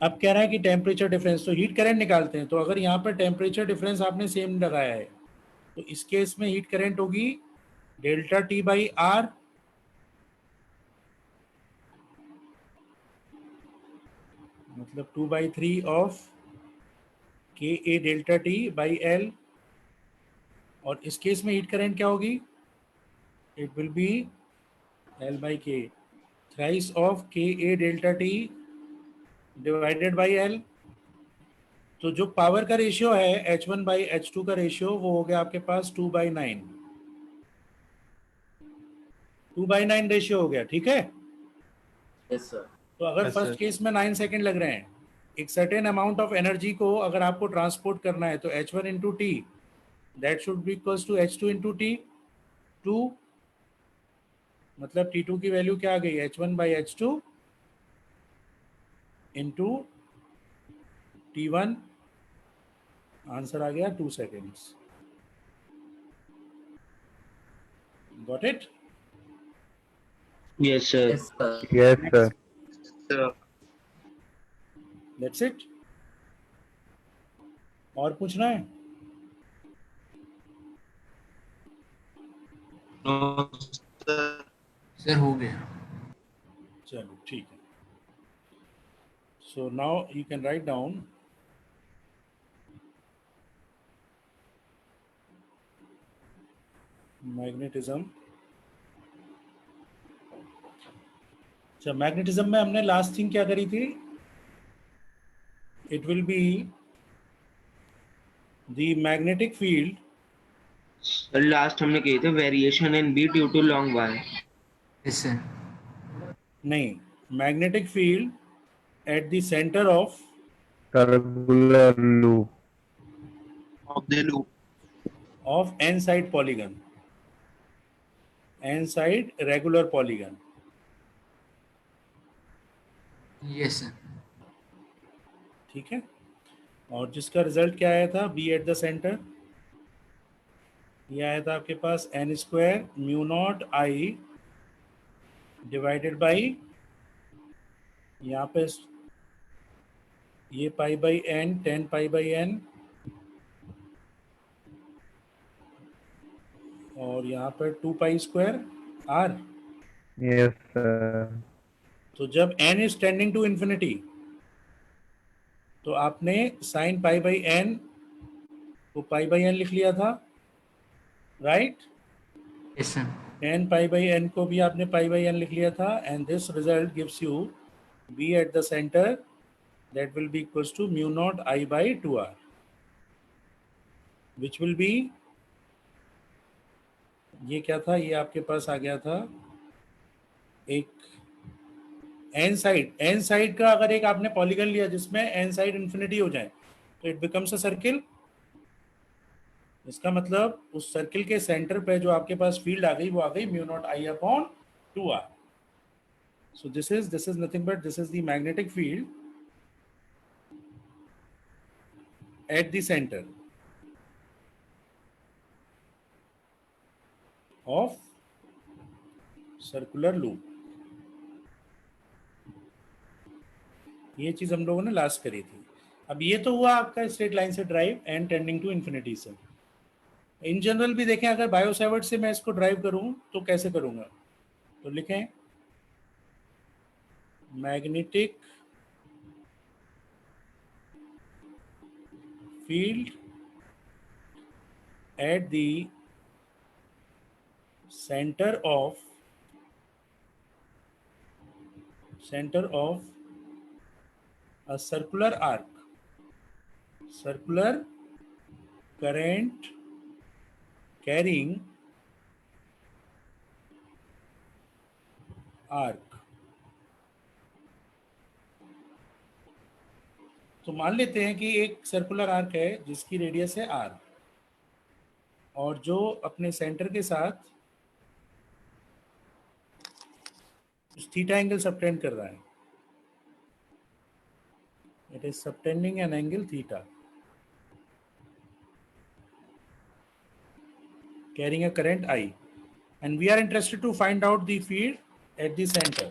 अब कह रहा है कि टेम्परेचर डिफरेंस, तो हीट करंट निकालते हैं। तो अगर यहाँ पर टेम्परेचर डिफरेंस आपने सेम लगाया है तो इस केस में हीट करंट होगी डेल्टा टी बाई आर, मतलब 2/3 of K A delta T by L. और इस केस में हीट करंट क्या होगी, it will be L by K thrice of K A delta T divided by L. तो जो power का रेशियो है H1 बाई H2 का रेशियो वो हो गया आपके पास 2/9, 2/9 रेशियो हो गया। ठीक है, यस सर। तो अगर Yes, फर्स्ट sir. केस में 9 सेकेंड लग रहे हैं, एक सर्टेन अमाउंट ऑफ एनर्जी को अगर आपको ट्रांसपोर्ट करना है तो H1 into T that should be equals to H2 into T 2, मतलब T2 की वैल्यू क्या आ गई, H1 by H2 into T1, answer आ गया 2 seconds. Got it? Yes, sir. Yes sir. Yes sir. Sir. That's it. और पूछना है? No, sir. Sir हो गया। चलो ठीक है। So now you can write down magnetism. अच्छा, मैग्नेटिज्म में हमने लास्ट थिंग क्या करी थी, it will be the magnetic field, Sir, last हमने किए थे variation in B due to long wire. Yes sir. नहीं, magnetic field at the centre of circular loop. Of the loop. N side polygon, N side regular polygon. Yes sir. ठीक है, और जिसका result क्या आया था, बी एट द सेंटर, ये आया था आपके पास N square mu naught I divided by, यहाँ पे ये pi by N, 10 pi by N, और यहाँ पर 2 pi square R. Yes sir. तो जब n is tending to infinity तो आपने साइन पाई बाई एन को पाई बाई एन लिख लिया था, right? Yes sir. 10 pi by N को भी आपने पाई बाई एन लिख लिया था, and this result gives you B at the centre that will be equals to mu naught I by 2r, which will be, ये क्या था, ये आपके पास आ गया था एक एन साइड का अगर एक आपने पॉलीगन लिया जिसमें एन साइड इन्फिनिटी हो जाए तो इट बिकम्स अ सर्किल। इसका मतलब उस सर्किल के सेंटर पे जो आपके पास फील्ड आ गई वो आ गई mu naught I upon 2r। So this is nothing but this is the magnetic field at the centre of circular loop. ये चीज हम लोगों ने लास्ट करी थी। अब ये तो हुआ आपका स्ट्रेट लाइन से drive and tending to infinity से। इन जनरल भी देखें, अगर बायो सेवर्ट से मैं इसको ड्राइव करूं तो कैसे करूंगा, तो लिखें magnetic field at the centre of a circular arc, circular current carrying arc। तो मान लेते हैं कि एक सर्कुलर आर्क है जिसकी रेडियस है r, और जो अपने सेंटर के साथ थीटा एंगल सबटेंड कर रहा है, it is subtending an angle theta carrying a current I, and we are interested to find out the field at the center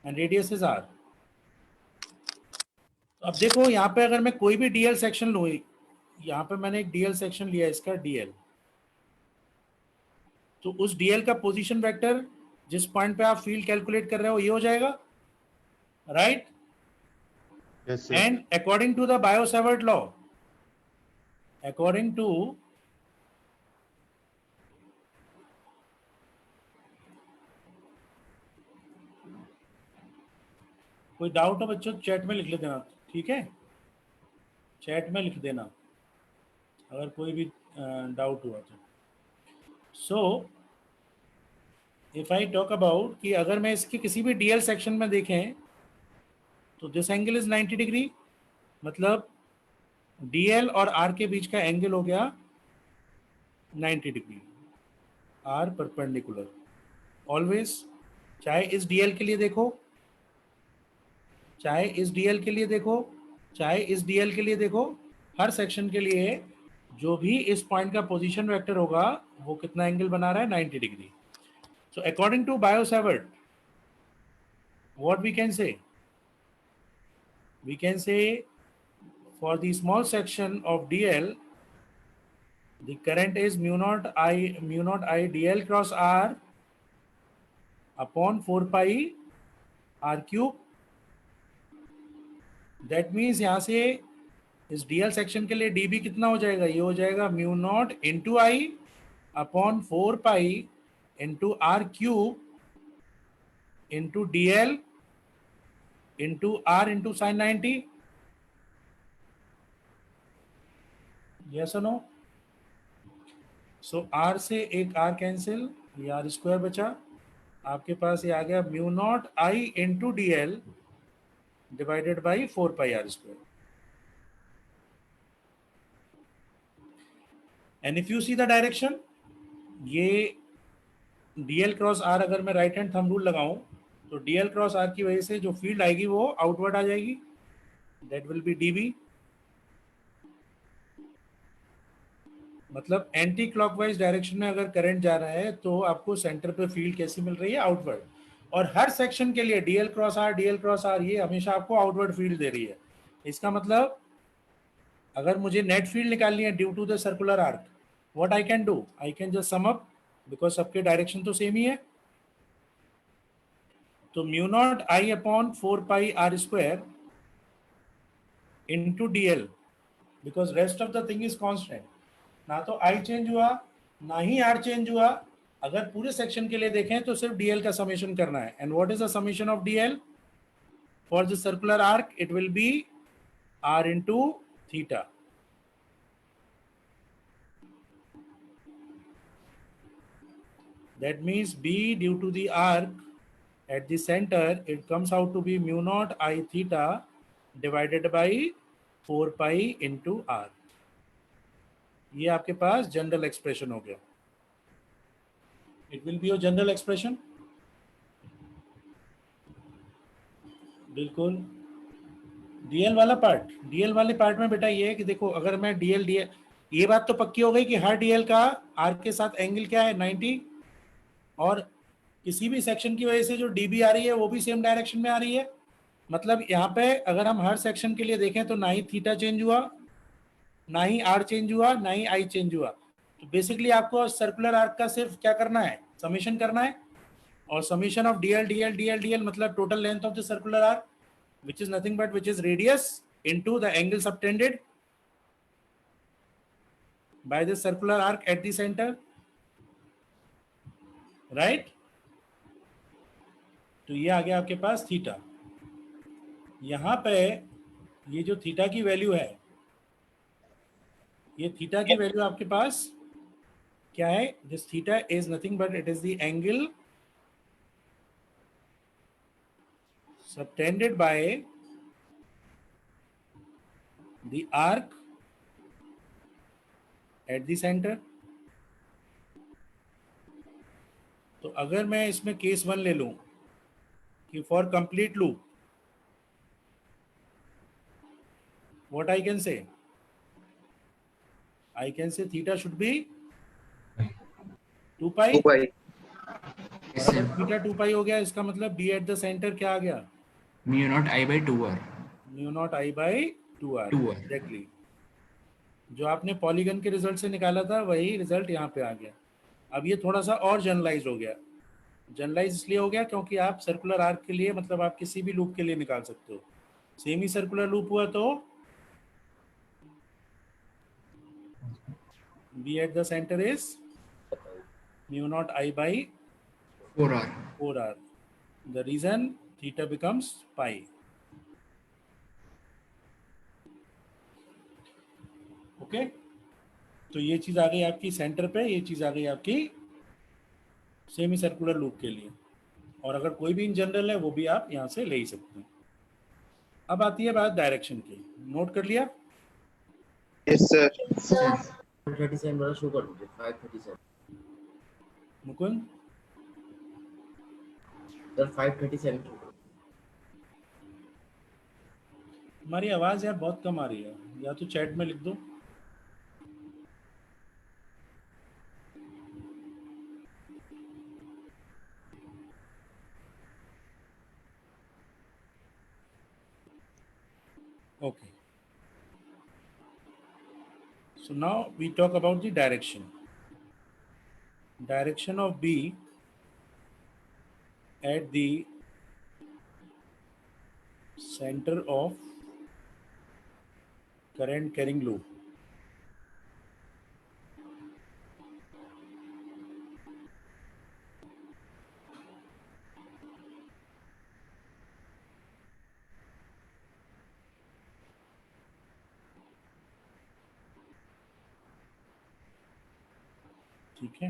and radius is r. अब देखो यहाँ पे अगर मैं कोई भी डीएल सेक्शन लूँ, यहाँ पे मैंने एक डीएल सेक्शन लिया इसका डीएल, तो उस डीएल का पोजीशन वेक्टर जिस पॉइंट पे आप फील्ड कैलकुलेट कर रहे हो ये हो जाएगा, right? Yes, sir. And according to the Biot-Savart law, according to कोई डाउट हो बच्चों चैट में लिख देना, ठीक है? चैट में लिख देना अगर कोई भी डाउट हुआ तो. So if I talk about कि अगर मैं इसकी किसी भी डीएल सेक्शन में देखें तो दिस एंगल इज 90 डिग्री, मतलब डीएल और आर के बीच का एंगल हो गया 90 डिग्री, आर परपेंडिकुलर ऑलवेज, चाहे इस डीएल के लिए देखो, चाहे इस डीएल के लिए देखो, चाहे इस डीएल के लिए देखो, हर सेक्शन के लिए जो भी इस पॉइंट का पोजीशन वेक्टर होगा वो कितना एंगल बना रहा है, 90 degree. So according to Biot-Savart, what we can say, we can say for the small section of DL the current is mu naught I DL cross R upon 4 pi R cube. That means यहाँ से इस DL section के लिए dB कितना हो जाएगा, ये हो जाएगा mu naught into I upon 4 pi into R cube into DL into R into sin 90. Yes or no? So R से एक R कैंसिल, ये R स्क्वायर बचा, आपके पास ये आ गया mu naught I into DL divided by 4 pi R square. And if you see the direction, ये DL cross R अगर मैं राइट हैंड थंब रूल लगाऊं तो DL क्रॉस R की वजह से जो फील्ड आएगी वो आउटवर्ड आ जाएगी, दैट विल बी DB. मतलब एंटी क्लॉकवाइज डायरेक्शन में अगर करंट जा रहा है तो आपको सेंटर पे फील्ड कैसी मिल रही है, आउटवर्ड. और हर सेक्शन के लिए DL क्रॉस R ये हमेशा आपको आउटवर्ड फील्ड दे रही है. इसका मतलब अगर मुझे नेट फील्ड निकालनी है due to the circular arc, what I can do, I can just sum up, because सबके डायरेक्शन तो सेम ही है. तो mu naught I upon 4 pi R square into DL, because rest of the thing is constant. ना तो I change हुआ ना ही R change हुआ. अगर पूरे सेक्शन के लिए देखें तो सिर्फ DL का समेशन करना है. And what is the summation of DL for the circular arc, it will B R into theta. That means B due to the arc at the center, it comes out to be mu naught I theta divided by 4 pi into R. ये आपके पास general expression हो गया. It will be your general expression. बिल्कुल. DL वाला part, DL वाले part में बेटा ये है कि देखो अगर मैं DL ये बात तो पक्की हो गई कि हर DL का R के साथ एंगल क्या है, 90, और किसी भी सेक्शन की वजह से जो DB आ रही है वो भी सेम डायरेक्शन में आ रही है. मतलब यहाँ पे अगर हम हर सेक्शन के लिए देखें तो ना ही थीटा चेंज हुआ, ना ही R चेंज हुआ, ना ही I चेंज हुआ. तो बेसिकली आपको सर्कुलर आर्क का सिर्फ क्या करना है, समेशन करना है. और समेशन ऑफ DL मतलब total length of the circular arc, which is nothing but which is radius into the angle subtended by the circular arc at the center, right? तो ये आ गया आपके पास थीटा. यहाँ पे ये जो थीटा की वैल्यू है, ये थीटा की वैल्यू आपके पास क्या है, this theta is nothing but it is the angle subtended by the arc at the center. तो अगर मैं इसमें केस 1 ले लूं कि for complete loop, what I can say, I can say theta should be 2 pi. Yes, sir. Theta 2 पाई हो गया, इसका मतलब B एट द सेंटर क्या आ गया, mu naught I by 2R. Mu naught I by 2r 2r। Exactly. जो आपने polygon के result से निकाला था वही रिजल्ट यहाँ पे आ गया। अब ये थोड़ा सा और जनरलाइज हो गया। जनरलाइज इसलिए हो गया क्योंकि आप सर्कुलर आर्क के लिए मतलब आप किसी भी लूप के लिए निकाल सकते हो। सेमी सर्कुलर लूप हुआ तो B at the centre is mu naught I by 4r। 4r। The reason theta becomes pi. Okay तो ये चीज आ गई आपकी सेंटर पे, ये चीज आ गई आपकी सेमी सर्कुलर लूप के लिए। और अगर कोई भी इन जनरल है वो भी आप यहाँ से ले ही सकते हैं। अब आती है बात डायरेक्शन की। नोट कर लिया? Yes, sir. 537 वाला शो कर दीजिए 537 मुकुंद सर 537 हमारी आवाज यार बहुत कम आ रही है, या तो चैट में लिख दो। Okay. So now we talk about the direction. Direction of B at the center of current carrying loop. ठीक है,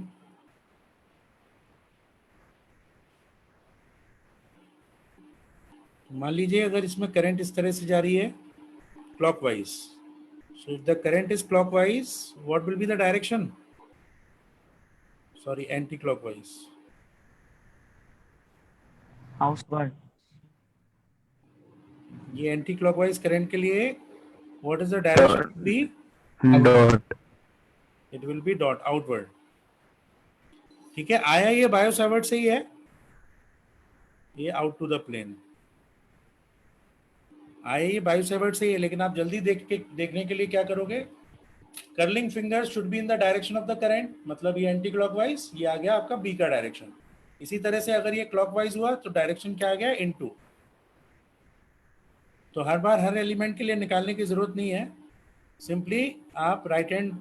मान लीजिए अगर इसमें करंट इस तरह से जा रही है clockwise, so if the current is clockwise what will be the direction? Sorry, anti-clockwise. Outward. ये एंटी क्लॉकवाइज करंट के लिए what is the direction will be? Dot It will be dot outward. ठीक है, आया ये बायो सावर्ट से ही है, ये आउट टू द प्लेन आया, ये बायो सावर्ट से ही है। लेकिन आप जल्दी देखने के लिए क्या करोगे? Curling fingers should be in the direction of the current, मतलब ये एंटी क्लॉकवाइज, ये आ गया आपका बी का डायरेक्शन। इसी तरह से अगर ये क्लॉकवाइज हुआ तो डायरेक्शन क्या आ गया? इनटू। तो हर बार हर एलिमेंट के लिए निकालने की जरूरत नहीं है, सिंपली आप राइट हैंड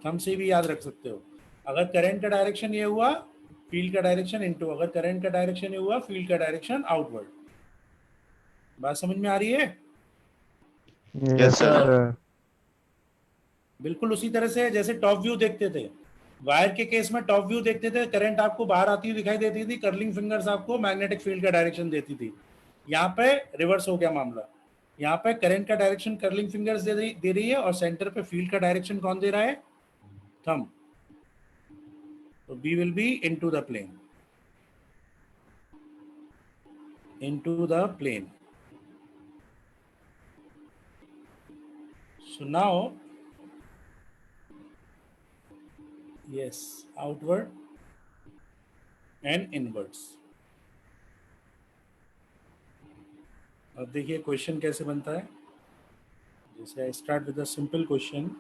थंब से भी याद रख सकते हो। अगर करंट का डायरेक्शन ये हुआ, फील्ड का डायरेक्शन इनटू, अगर करंट का डायरेक्शन ये हुआ, फील्ड का डायरेक्शन आउटवर्ड। बात समझ में आ रही है? Yes, sir. बिल्कुल उसी तरह से जैसे टॉप व्यू देखते थे, वायर के केस में टॉप व्यू देखते थे, करंट आपको बाहर आती हुई दिखाई देती थी, कर्लिंग फिंगर्स आपको मैग्नेटिक फील्ड का डायरेक्शन देती थी। यहाँ पे रिवर्स हो गया मामला, यहाँ पे करंट का डायरेक्शन कर्लिंग फिंगर्स दे रही है और सेंटर पे फील्ड का डायरेक्शन कौन दे रहा है? थंब। तो B will be into the plane, into the plane. So now, yes, outward and inwards. अब देखिए क्वेश्चन कैसे बनता है। जैसे I start with a simple question.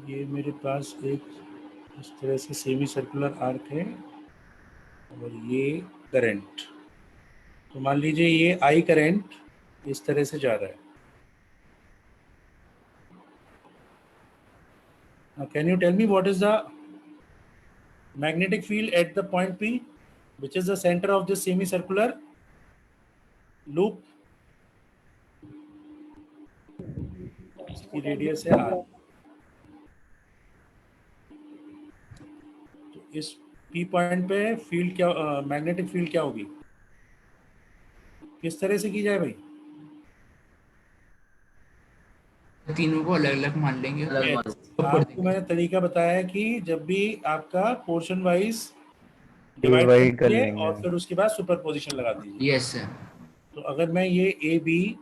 ये मेरे पास एक इस तरह से सेमी सर्कुलर आर्क है और ये करंट, तो मान लीजिए ये आई करंट इस तरह से जा रहा है। Now can you tell me what is the magnetic field at the point P, which is the center of this semicircular loop? इसकी रेडियस है R। तो इस P पॉइंट पे फील्ड क्या, मैग्नेटिक फील्ड क्या होगी? किस तरह से की जाए भाई? तीनों को अलग अलग मान लेंगे। अलग मान लेंगे। आपको मैंने तरीका बताया है कि जब भी आपका पोर्शन वाइज Divide डिवाइड कर करिए लेंगे। और फिर उसके बाद सुपरपोजिशन लगा दीजिए। Yes sir. तो अगर मैं ये ए बी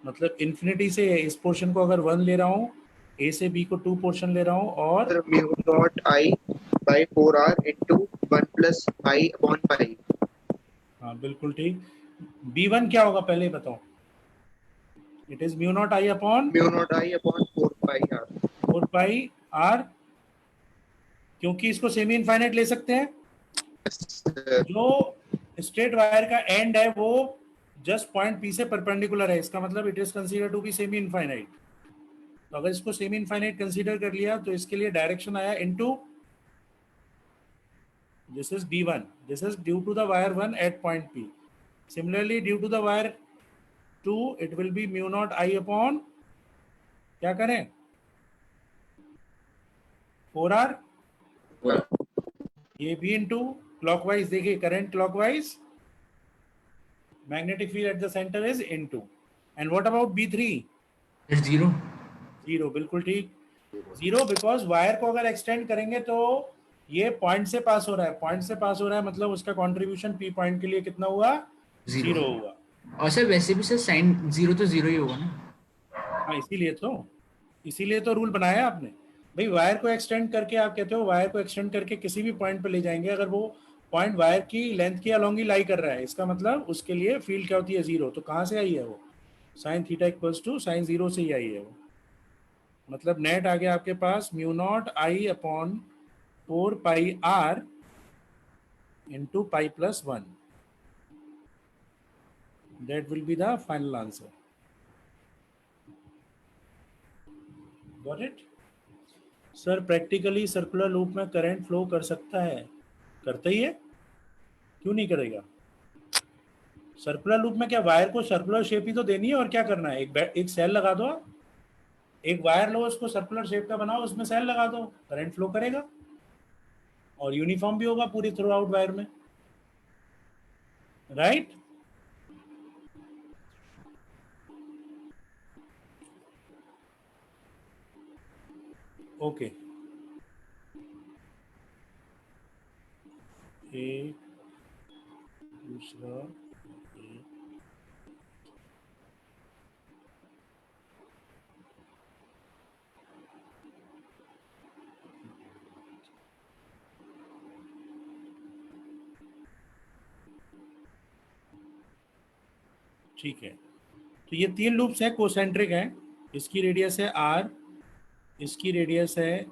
मतलब इन्फिनिटी से इस पोर्शन को अगर 1 ले रहा हूँ, ए से बी को 2 पोर्शन ले रहा हूँ और Sir, mu naught I by 4R into 1 plus plus pi upon pi. हाँ बिल्कुल ठीक। B1 क्या होगा पहले ही बताओ। It is mu naught I upon Mu naught I upon 4 pi r. 4 pi R, क्योंकि इसको सेमी इनफाइनाइट ले सकते हैं। जो स्ट्रेट वायर का एंड है वो जस्ट पॉइंट पी से परपेंडिकुलर है, इसका मतलब it is consider to be semi infinite. तो अगर इसको सेमी इनफाइनाइट कंसीडर कर लिया तो इसके लिए डायरेक्शन आया into, this is B1, this is due to the wire 1 at point P. Similarly due to the wire 2 it will be mu naught I upon, क्या करें 4R, ये भी इनटू क्लॉकवाइज, देखिए current clockwise, magnetic field at the centre is into. And what about B3? It's 0. 0, बिल्कुल ठीक, 0 because wire को अगर extend करेंगे तो ये पॉइंट से पास हो रहा है, पॉइंट से पास हो रहा है मतलब उसका कंट्रीब्यूशन P पॉइंट के लिए कितना हुआ, 0 हुआ। और सर वैसे भी सर साइन 0 तो 0 ही होगा ना। हाँ इसीलिए तो रूल बनाया आपने भाई। वायर को एक्सटेंड करके आप कहते हो वायर को एक्सटेंड करके किसी भी पॉइंट पे ले जाएंगे, अगर वो पॉइंट वायर की लेंथ के अलोंग ही लाई कर रहा है, इसका मतलब उसके लिए फील्ड क्या होती है 0। तो कहाँ से आई है वो, sine theta equals to sine 0 से ही आई है वो। मतलब नेट आ गया आपके पास mu naught I upon 4 pi R into pi plus 1। That will be the final answer. Got it? Sir practically circular loop में करंट फ्लो कर सकता है, करता ही है, क्यों नहीं करेगा? सर्कुलर लूप में क्या वायर को सर्कुलर शेप ही तो देनी है, और क्या करना है, एक सेल लगा दो, एक वायर लो उसको सर्कुलर शेप का बनाओ, उसमें सेल लगा दो, करंट फ्लो करेगा और यूनिफॉर्म भी होगा पूरी थ्रू आउट वायर में, राइट? ओके, एक दूसरा एक। ठीक है, तो ये 3 लूप्स हैं, कोसेंट्रिक हैं। इसकी रेडियस है r, इसकी रेडियस है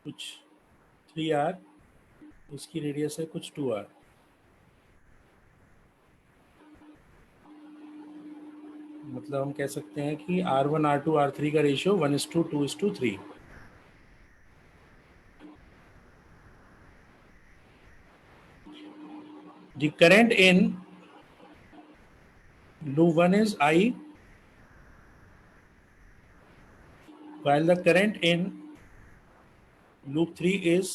कुछ 3r, इसकी रेडियस है कुछ 2r। मतलब हम कह सकते हैं कि R1 R2 R3 का ratio 1:2:3। The current in loop 1 is I, while the current in loop 3 is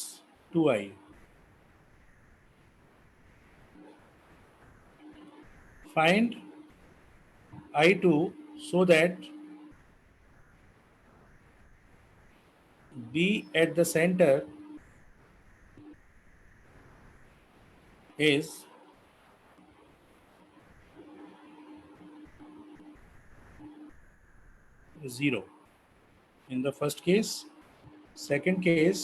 2I. Find I2 so that B at the center is 0 in the first case. Second case,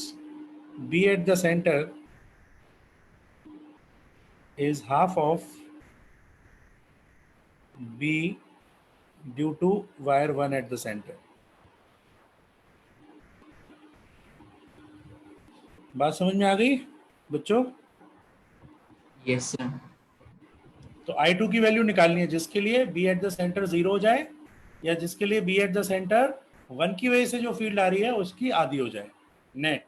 B at the center is half of B due to wire 1 at the center. बात समझ में आ गई बच्चों? Yes sir. तो I2 की value निकालनी है जिसके लिए B एट द सेंटर 0 हो जाए, या जिसके लिए B एट द सेंटर 1 की वजह से जो फील्ड आ रही है उसकी आधी हो जाए नेट।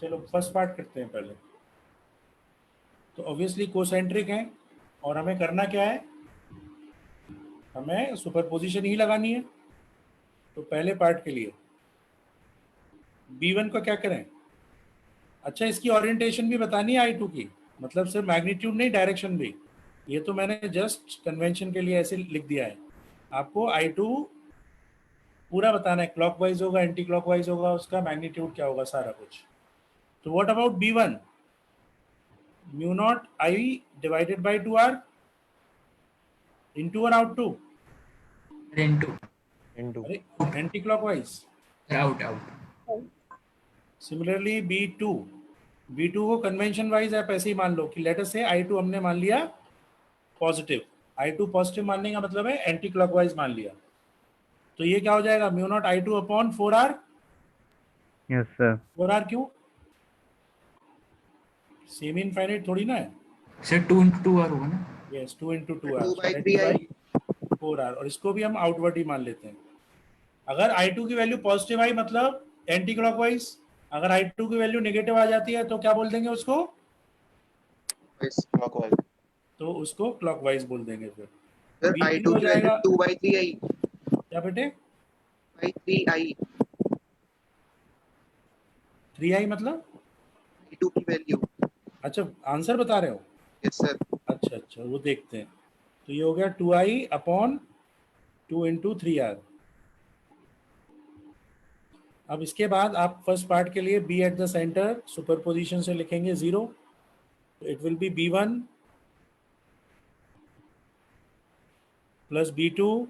चलो फर्स्ट पार्ट करते हैं पहले। तो ऑब्वियसली कोसेंट्रिक है और हमें करना क्या है, हमें सुपरपोजिशन ही लगानी है। तो पहले पार्ट के लिए B1 को क्या करें, अच्छा इसकी ओरिएंटेशन भी बतानी है I2 की, मतलब सिर्फ मैग्नीट्यूड नहीं डायरेक्शन भी। ये तो मैंने जस्ट कन्वेंशन के लिए ऐसे लिख दिया है, आपको I2 पूरा बताना है, क्लॉकवाइज होगा एंटी क्लॉकवाइज होगा, उसका मैग्नीट्यूड क्या होगा, सारा कुछ। तो what about B1? Mu naught I divided by 2R, into और आउट टू? इनटू। अरे anti clockwise, out out. Similarly B2 V2 को कन्वेंशन वाइज आप ऐसे ही मान लो कि लेट अस से I2 हमने मान लिया पॉजिटिव, I2 पॉजिटिव मानने का मतलब है एंटी क्लॉकवाइज मान लिया, तो ये क्या हो जाएगा mu not I2 upon 4R। Yes sir. 4R क्यों, सेमी इनफाइनाइट थोड़ी ना है। सर 2 into 2 R होगा ना? Yes 2 into 2R 2 by 3i 4R, और इसको भी हम आउटवर्ड ही मान लेते हैं। अगर I2 की वैल्यू पॉजिटिव आई मतलब एंटी क्लॉकवाइज, अगर I2 की वैल्यू नेगेटिव आ जाती है तो क्या बोल देंगे उसको, clockwise. तो उसको क्लॉकवाइज बोल देंगे। फिर Sir, V3 I2 हो की जाएगा वैल्यू 2 by 3i क्या बेटे, by 3i 3i मतलब, I2 की वैल्यू। अच्छा आंसर बता रहे हो, यस सर। अच्छा अच्छा वो देखते हैं। तो ये हो गया 2i अपॉन 2 into 3R। अब इसके बाद आप फर्स्ट पार्ट के लिए B at the centre superposition से लिखेंगे 0, तो it will be B1 plus B2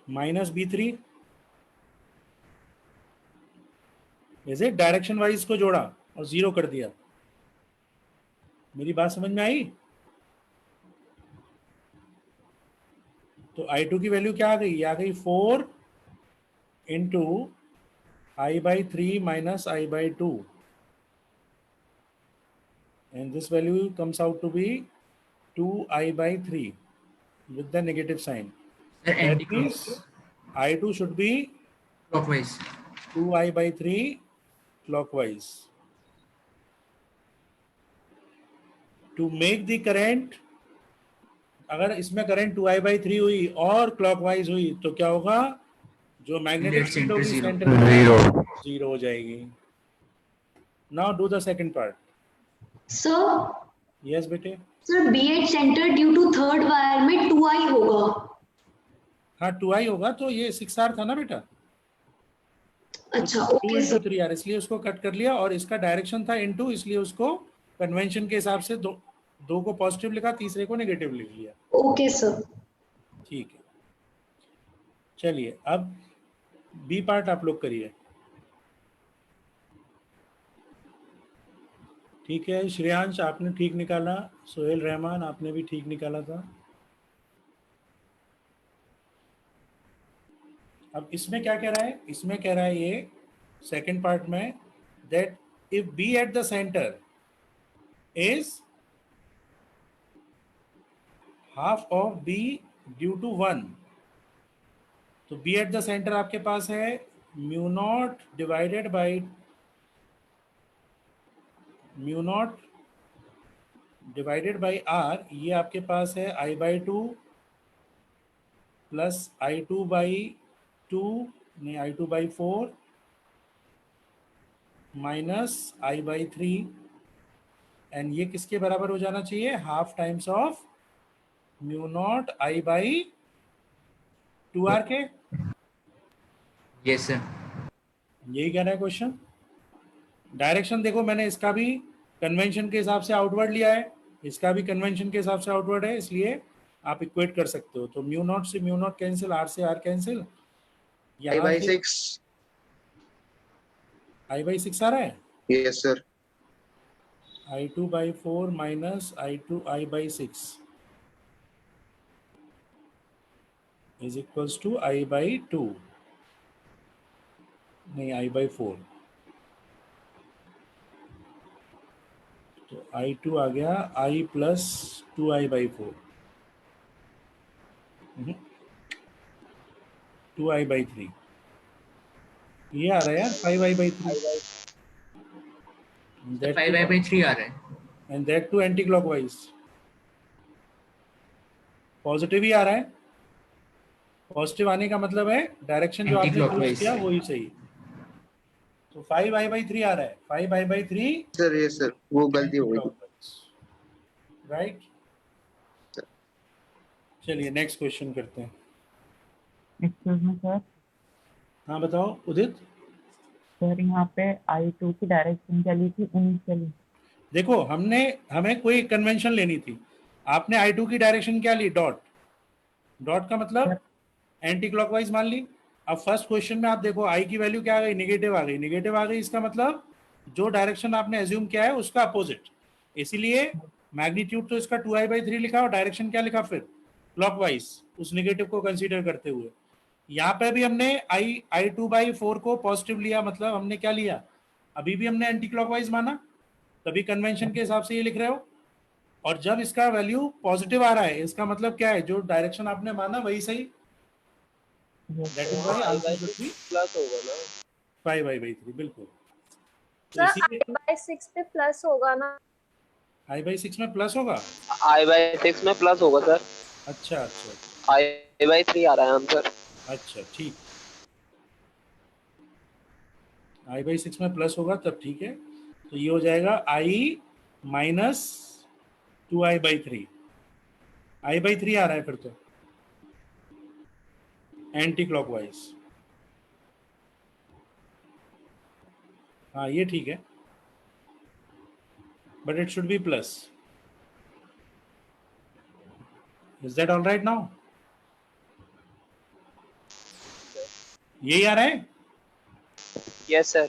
minus B3। जैसे डायरेक्शन वाइज को जोड़ा और 0 कर दिया। मेरी बात समझ में आई? तो I2 की वैल्यू क्या आ गई, आ गई 4 into I/3 minus I/2, and this value comes out to be 2I/3 with the negative sign. Sir That anti means I2 should be clockwise. 2I/3 clockwise. To make the current, अगर इसमें current 2I/3 हुई और clockwise हुई तो क्या होगा, जो magnetic Net field center होगी zero. सेंटर में जीरो। 0 हो जाएगी। Now do the second part. Sir yes बेटे। Sir B at centre due to third wire में 2i होगा। हाँ 2i होगा, तो ये 6R था ना बेटा, अच्छा 2 ओके into सर। 3R, इसलिए उसको कट कर लिया, और इसका डायरेक्शन था इनटू, इसलिए उसको कन्वेंशन के हिसाब से दो को पॉजिटिव लिखा, तीसरे को नेगेटिव लिख लिया। Okay sir. ठीक है, चलिए अब बी पार्ट आप लोग करिए। ठीक है, श्रेयांश आपने ठीक निकाला, सोहेल रहमान आपने भी ठीक निकाला था। अब इसमें क्या कह रहा है, इसमें कह रहा है ये सेकंड पार्ट में, that if B at the centre is half of B due to 1, तो बी एट द सेंटर आपके पास है mu naught divided by mu naught divided by R, ये आपके पास है I/2 प्लस I/2 नहीं I/4 माइनस I/3, एंड ये किसके बराबर हो जाना चाहिए, half times of mu naught I/2R के। Yes sir. यही कह रहा है क्वेश्चन। डायरेक्शन देखो, मैंने इसका भी कन्वेंशन के हिसाब से आउटवर्ड लिया है, इसका भी कन्वेंशन के हिसाब से आउटवर्ड है, इसलिए आप इक्वेट कर सकते हो। तो म्यू नॉट से म्यू नॉट कैंसिल, आर से R cancel, I by 6. I/6 आ रहा है, Yes sir. I/4 minus I/6 is equals to I/2 नहीं I/4, तो I2 आ गया I प्लस 2I/4, 2I/3, ये आ रहा है यार 5I/3, 5/3 आ रहा है। And that to anticlockwise, positive ही आ रहा है। पॉजिटिव आने का मतलब है डायरेक्शन जो आपने चूज Anti-clockwise. किया वही सही। तो 5I/3 आ रहा है, 5I/3 Sir yes sir. वो गलती हो गई। राइट। चलिए नेक्स्ट क्वेश्चन करते हैं। Excuse me sir. हाँ बताओ उदित। सर यहाँ पे I2 की डायरेक्शन क्या ली थी इनिशियली? देखो हमें कोई कन्वेंशन लेनी थी, आपने I2 की डायरेक्शन क्या ली, डॉट। डॉट का मतलब एंटी क्लॉकवाइज मान ली। अब फर्स्ट क्वेश्चन में आप देखो आई की वैल्यू क्या आ गई, नेगेटिव आ गई। नेगेटिव आ गई इसका मतलब जो डायरेक्शन आपने एज्यूम किया है उसका अपोजिट, इसीलिए मैग्नीट्यूड तो इसका 2i/3 लिखा और डायरेक्शन क्या लिखा फिर क्लॉकवाइज, उस नेगेटिव को कंसीडर करते हुए। यहाँ पे भी हमने i2/4 को पॉजिटिव लिया, मतलब हमने क्या लिया, अभी भी हमने एंटी क्लॉकवाइज माना, तभी कन्वेंशन के हिसाब से ये लिख रहे हो। और जब इसका वैल्यू पॉजिटिव आ रहा है इसका मतलब क्या है, जो डायरेक्शन आपने माना वही सही। That is why answer should be plus होगा ना 5i/3, बिल्कुल। तो सर इसीलिए i/6 पे प्लस होगा ना? i/6 में प्लस होगा। i/6 में प्लस होगा सर। अच्छा अच्छा i/3 आ रहा है आंसर। अच्छा ठीक, i/6 में प्लस होगा तब ठीक है। तो ये हो जाएगा i माइनस 2i/3, i/3 आ रहा है फिर तो एंटी क्लॉकवाइज। हाँ ये ठीक है, but it should be plus. Is that all right now? यही आ रहा है? Yes sir.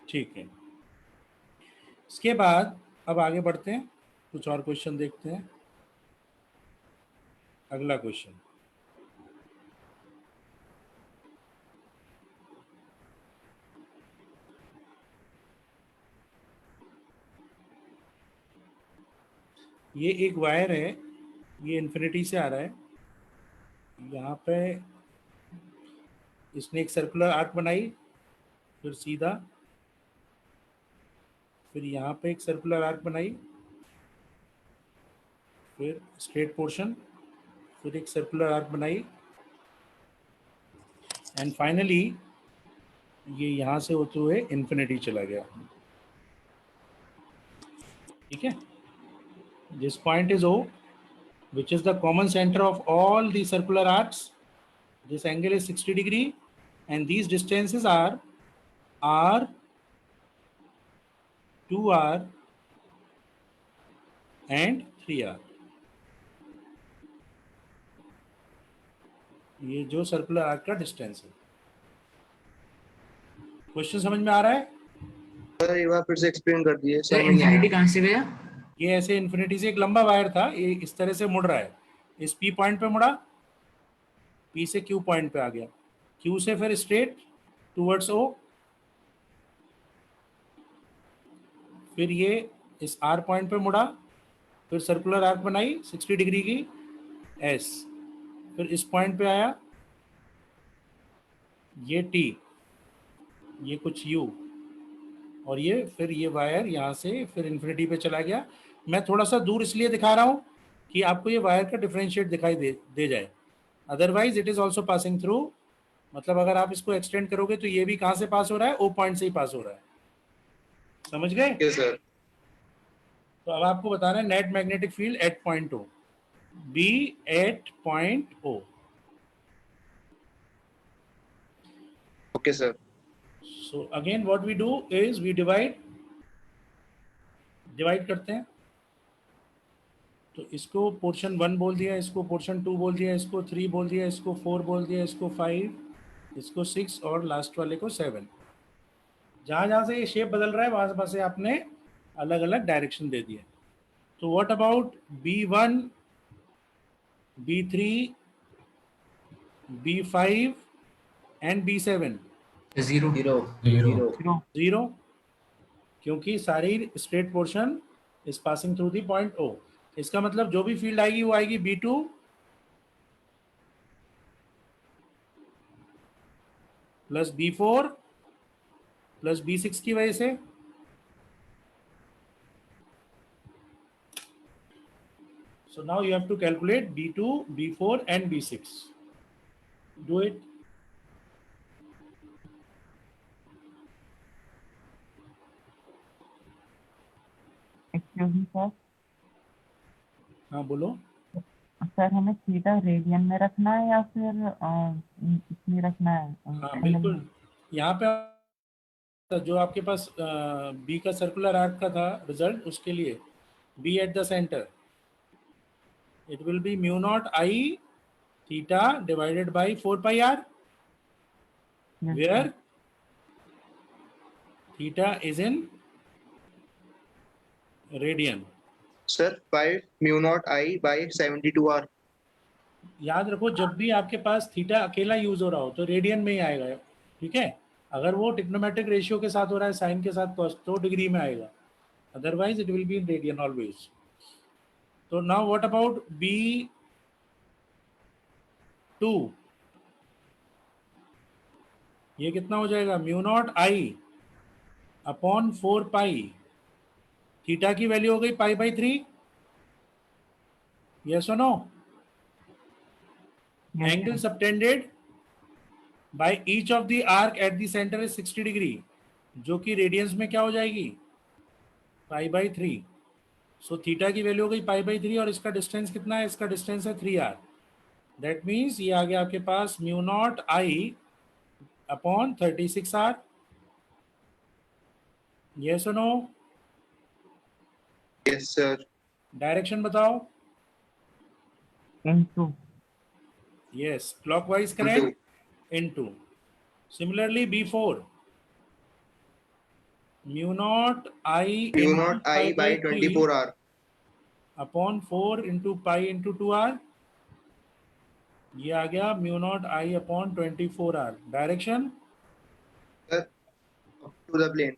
ठीक है। इसके बाद अब आगे बढ़ते हैं, कुछ और क्वेश्चन देखते हैं। अगला क्वेश्चन, ये एक वायर है, ये इन्फिनिटी से आ रहा है। यहाँ पे इसने एक सर्कुलर आर्क बनाई, फिर सीधा, फिर यहाँ पे एक सर्कुलर आर्क बनाई, फिर स्ट्रेट पोर्शन, फिर एक सर्कुलर आर्क बनाई, एंड फाइनली ये यहाँ से होते हुए इन्फिनिटी चला गया। ठीक है, this point is O, which is the common center of all the circular arcs. This angle is 60 degree and these distances are R, 2R and 3R. ये जो सर्कुलर आर्क का डिस्टेंस है। क्वेश्चन समझ में आ रहा है? सर एक बार फिर से एक्सप्लेन कर दिए सर सर। इन्फिनिटी कहाँ से गया? ये ऐसे इन्फिनिटी से एक लंबा वायर था, ये इस तरह से मुड़ रहा है, इस P पॉइंट पे मुड़ा, P से Q पॉइंट पे आ गया, Q से फिर स्ट्रेट टूवर्ड्स O, फिर ये इस R पॉइंट पे मुड़ा, फिर सर्कुलर आर्क बनाई 60 डिग्री की S, फिर इस पॉइंट पे आया, ये T, ये कुछ U, और ये फिर ये वायर यहाँ से फिर इन्फिनिटी पे चला गया। मैं थोड़ा सा दूर इसलिए दिखा रहा हूँ कि आपको ये वायर का डिफरेंशिएट दिखाई दे जाए, otherwise it is also passing through. मतलब अगर आप इसको एक्सटेंड करोगे तो ये भी कहाँ से पास हो रहा है, O पॉइंट से ही पास हो रहा है। समझ गए? Yes sir. तो अब आपको बताना है net magnetic field at point O, B at point O। Okay sir. So again what we do is we divide करते हैं। तो इसको पोर्शन 1 बोल दिया, इसको पोर्शन 2 बोल दिया, इसको 3 बोल दिया, इसको 4 बोल दिया, इसको 5, इसको 6 और लास्ट वाले को 7। जहाँ जहाँ से ये शेप बदल रहा है वहाँ से आपने अलग अलग डायरेक्शन दे दिए। तो what about B1, B3, B5 and B7? 0 0, क्योंकि सारी straight portion is passing through the point O। इसका मतलब जो भी फील्ड आएगी वो आएगी B2 plus B4 plus B6 की वजह से। So now you have to calculate B2, B4 and B6. Do it. Excuse me sir. हाँ बोलो। सर हमें थीटा रेडियन में रखना है या फिर इसमें रखना है? हाँ बिल्कुल, यहाँ पे जो आपके पास बी का सर्कुलर आर्क का था रिजल्ट, उसके लिए B at the centre it will be mu naught I theta divided by 4 pi r, Yes, where sir. theta is in radian. Sir, 5 mu naught I by 72R. याद रखो जब भी आपके पास theta अकेला यूज हो रहा हो तो रेडियन में ही आएगा, ठीक है। अगर वो ट्रिग्नोमेट्रिक रेशियो के साथ हो रहा है, साइन के साथ, cos तो डिग्री में आएगा, otherwise it will be in radian always. तो नाउ व्हाट अबाउट B2, ये कितना हो जाएगा, mu naught I upon 4 pi, theta की वैल्यू हो गई पाई बाई 3, यस और no. Yes, angle sir. Subtended by each of the arc at the centre is 60 degree, जो कि रेडियंस में क्या हो जाएगी, पाई बाई 3। सो थीटा की वैल्यू हो गई पाई बाई 3 और इसका डिस्टेंस कितना है, इसका डिस्टेंस है 3r। दैट मीन्स ये आ गया आपके पास mu naught I upon 36r, yes और नो। Yes, sir. डायरेक्शन बताओ। Into. Yes, clockwise correct. Into. Similarly, B4, mu naught I Mu into naught pi I by by 3 24R. upon 4 into pi into 2r, ये आ गया mu naught I upon 24r। Direction Sir, up to the plane.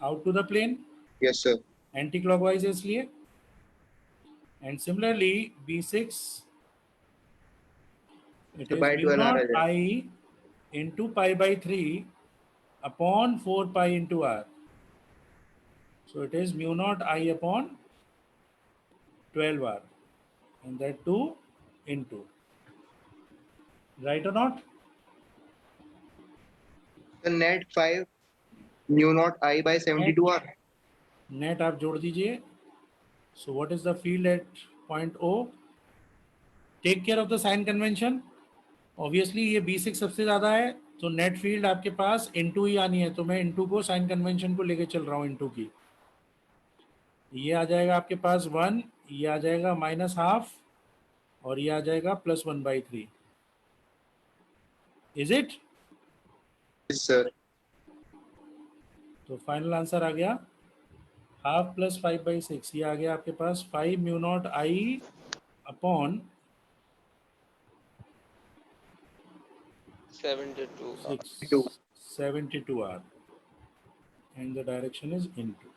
out to the plane, Yes, sir. Anti clockwise है इसलिए। And similarly B6, it is By mu 12R naught आ जाएगा। I into pi by 3 upon 4 pi into r, so it is mu naught I upon 12r, and that too into, right or not? The net 5 mu naught I by 72R. Net आप जोड़ दीजिए। So what is the field at point O? Take care of the sign convention. Obviously ये B6 सबसे ज्यादा है, तो net field आपके पास into ही आनी है, तो मैं इनटू को साइन कन्वेंशन को लेके चल रहा हूँ इनटू की। ये आ जाएगा आपके पास 1, ये आ जाएगा -½ और ये आ जाएगा +1/3। Is it? Yes, sir. तो फाइनल आंसर आ गया ½ + 5/6, ये आ गया आपके पास 5 mu naught I upon 72. 72r, and the direction is into.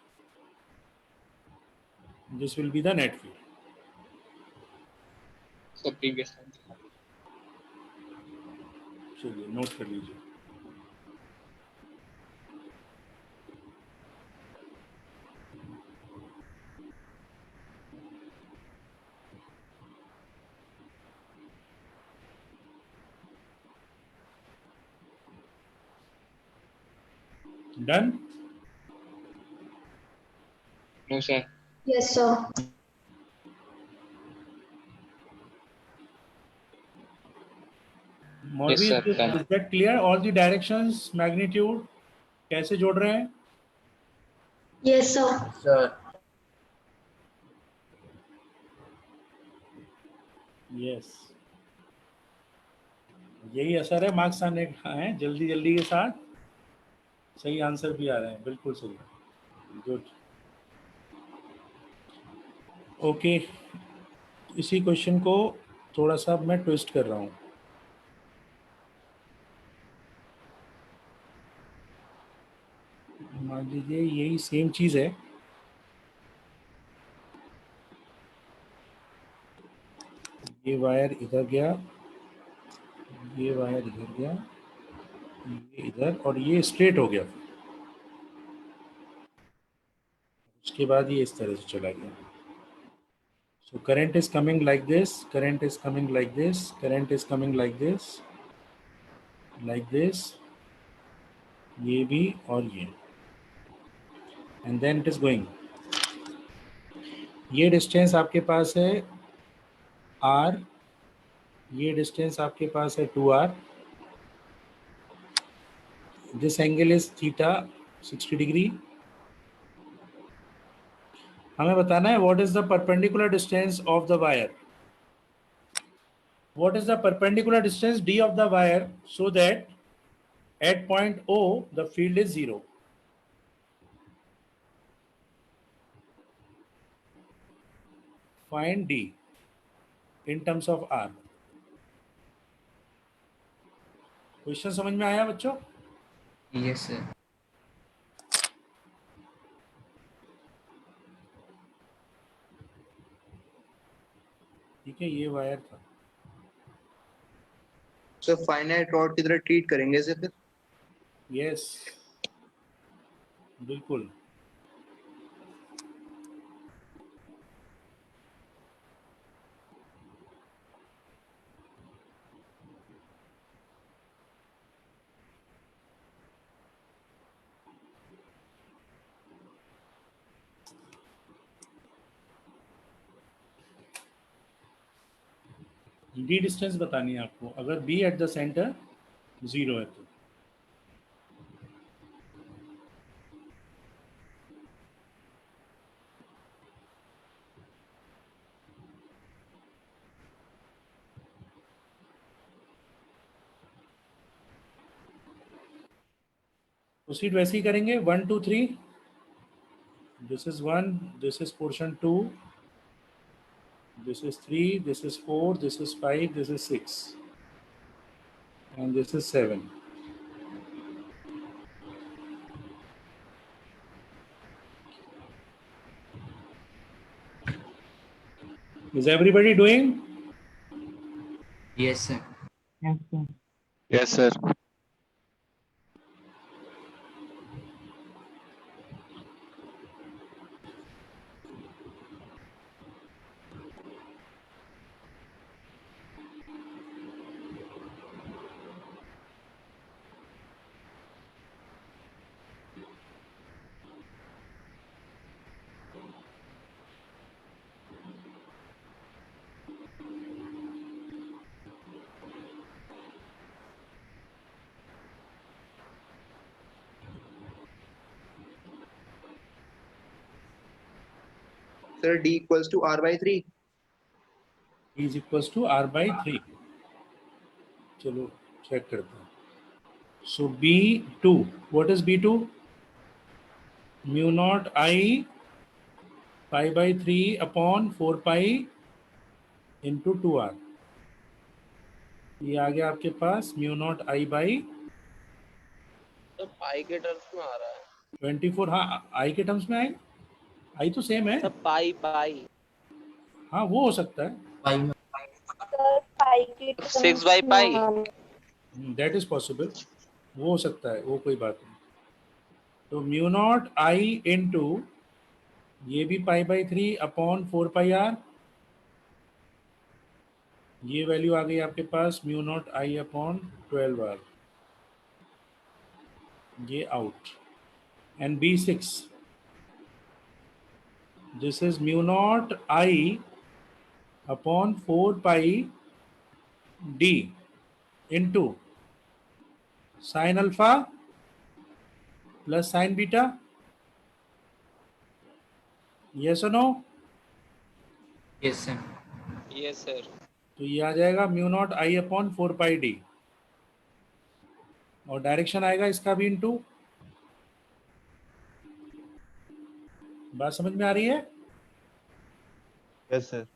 This will be the net field. So previous answer. चलिए नोट कर लीजिए। Done? No, sir. Yes, sir. Morbi, sir, is done. that clear? All the directions, magnitude, कैसे जोड़ रहे हैं? Yes, sir. Sir. Yes, यही असर है मार्क्स आने का, है जल्दी जल्दी के साथ सही आंसर भी आ रहे हैं, बिल्कुल सही, गुड। ओके, इसी क्वेश्चन को थोड़ा सा मैं ट्विस्ट कर रहा हूँ। मान लीजिए यही सेम चीज़ है, ये वायर इधर गया, ये वायर इधर गया, ये इधर, और ये स्ट्रेट हो गया, उसके बाद ये इस तरह से चला गया। So current is coming like this, current is coming like this, current is coming like this, like this, ये भी और ये, and then it is going. ये डिस्टेंस आपके पास है r, ये डिस्टेंस आपके पास है 2r, this angle is theta 60 degree. हमें बताना है what is the perpendicular distance of the wire. what is the perpendicular distance d of the wire so that at point O the field is 0? Find d in terms of r. Question समझ में आया बच्चों? Yes sir. ठीक है, ये wire था। Sir finite rod की तरह ट्रीट करेंगे इसे फिर? यस, बिल्कुल। डी डिस्टेंस बतानी है आपको, अगर बी एट द सेंटर 0 है तो। प्रोसीड वैसे ही करेंगे, 1 2 3, this is 1, this is portion 2, this is 3, this is 4, this is 5, this is 6, and this is 7. Is everybody doing? Yes sir. Yes, sir. Yes sir. Sir d equals to r by 3. E is equals to r by 3. चलो check करते हैं। So B2, what is B2? Mu naught I pi by 3 upon 4 pi into 2r. ये आ गया आपके पास mu naught I by तो पाई के terms में आ रहा है। 24। हाँ, I के टर्म्स में आएगा, I तो सेम है। सब पाई पाई हाँ, वो हो सकता है, पाई में सर पाई की 6 by pi। That is possible, वो हो सकता है, वो कोई बात नहीं। तो म्यू नॉट आई इंटू ये भी pi by 3 upon 4 pi R, ये वैल्यू आ गई आपके पास mu naught I upon 12 R, ये out. And B6, this is mu naught I upon 4 pi D into sine alpha plus sine beta. Yes और no? Yes sir. Yes sir. तो ये आ जाएगा mu naught I upon 4 pi D, और direction आएगा इसका भी इनटू। बात समझ में आ रही है? Yes sir.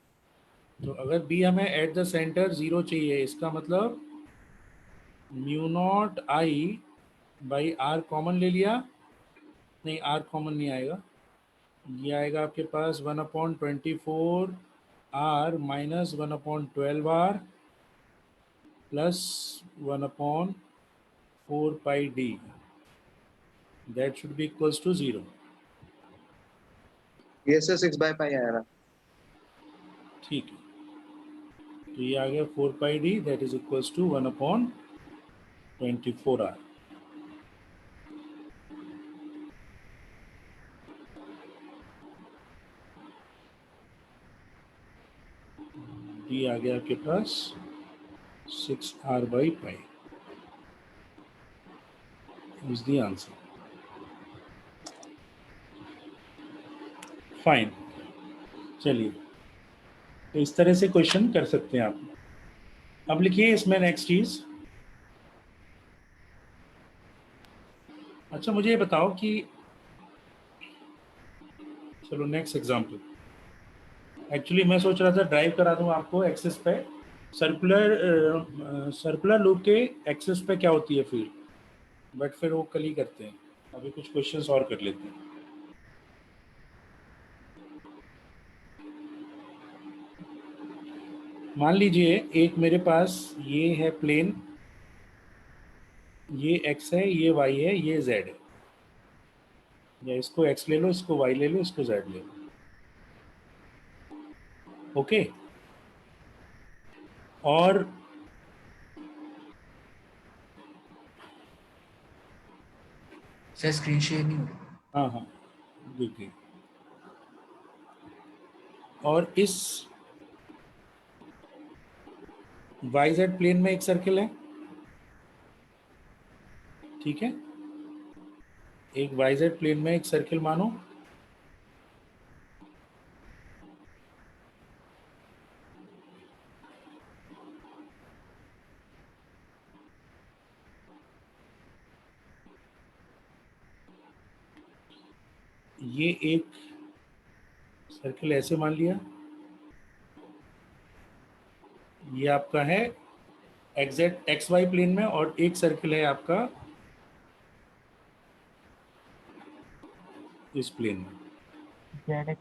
तो अगर बी हमें एट द सेंटर 0 चाहिए, इसका मतलब mu naught I by R common ले लिया, नहीं आर कॉमन नहीं आएगा, ये आएगा आपके पास 1/24 R minus 1/12 R plus 1/4 pi D, that should be equals to 0। ये सर 6 by pi आया। ठीक है, तो ये आ गया 4 pi D, that is equals to 1/24 R. D आ गया आपके पास 6r by pi is the answer. Fine, चलिए तो इस तरह से क्वेश्चन कर सकते हैं आप। अब लिखिए इसमें नेक्स्ट चीज। अच्छा मुझे ये बताओ कि चलो नेक्स्ट एग्जांपल। एक्चुअली मैं सोच रहा था ड्राइव करा दूं आपको एक्सिस पे, सर्कुलर लूप के एक्सिस पे क्या होती है फील्ड, बट फिर वो कल ही करते हैं, अभी कुछ क्वेश्चंस और कर लेते हैं। मान लीजिए एक मेरे पास ये है प्लेन, ये x है, ये y है, ये z है, या इसको x ले लो, इसको y ले लो, इसको z ले लो। ओके, और सर स्क्रीन शेयर नहीं हो रहा। हाँ हाँ देखिए, और इस YZ प्लेन में एक सर्किल है, ठीक है, एक YZ प्लेन में एक सर्किल मानो, ये एक सर्किल ऐसे मान लिया, ये आपका है XY प्लेन में, और एक सर्किल है आपका इस प्लेन में, ZX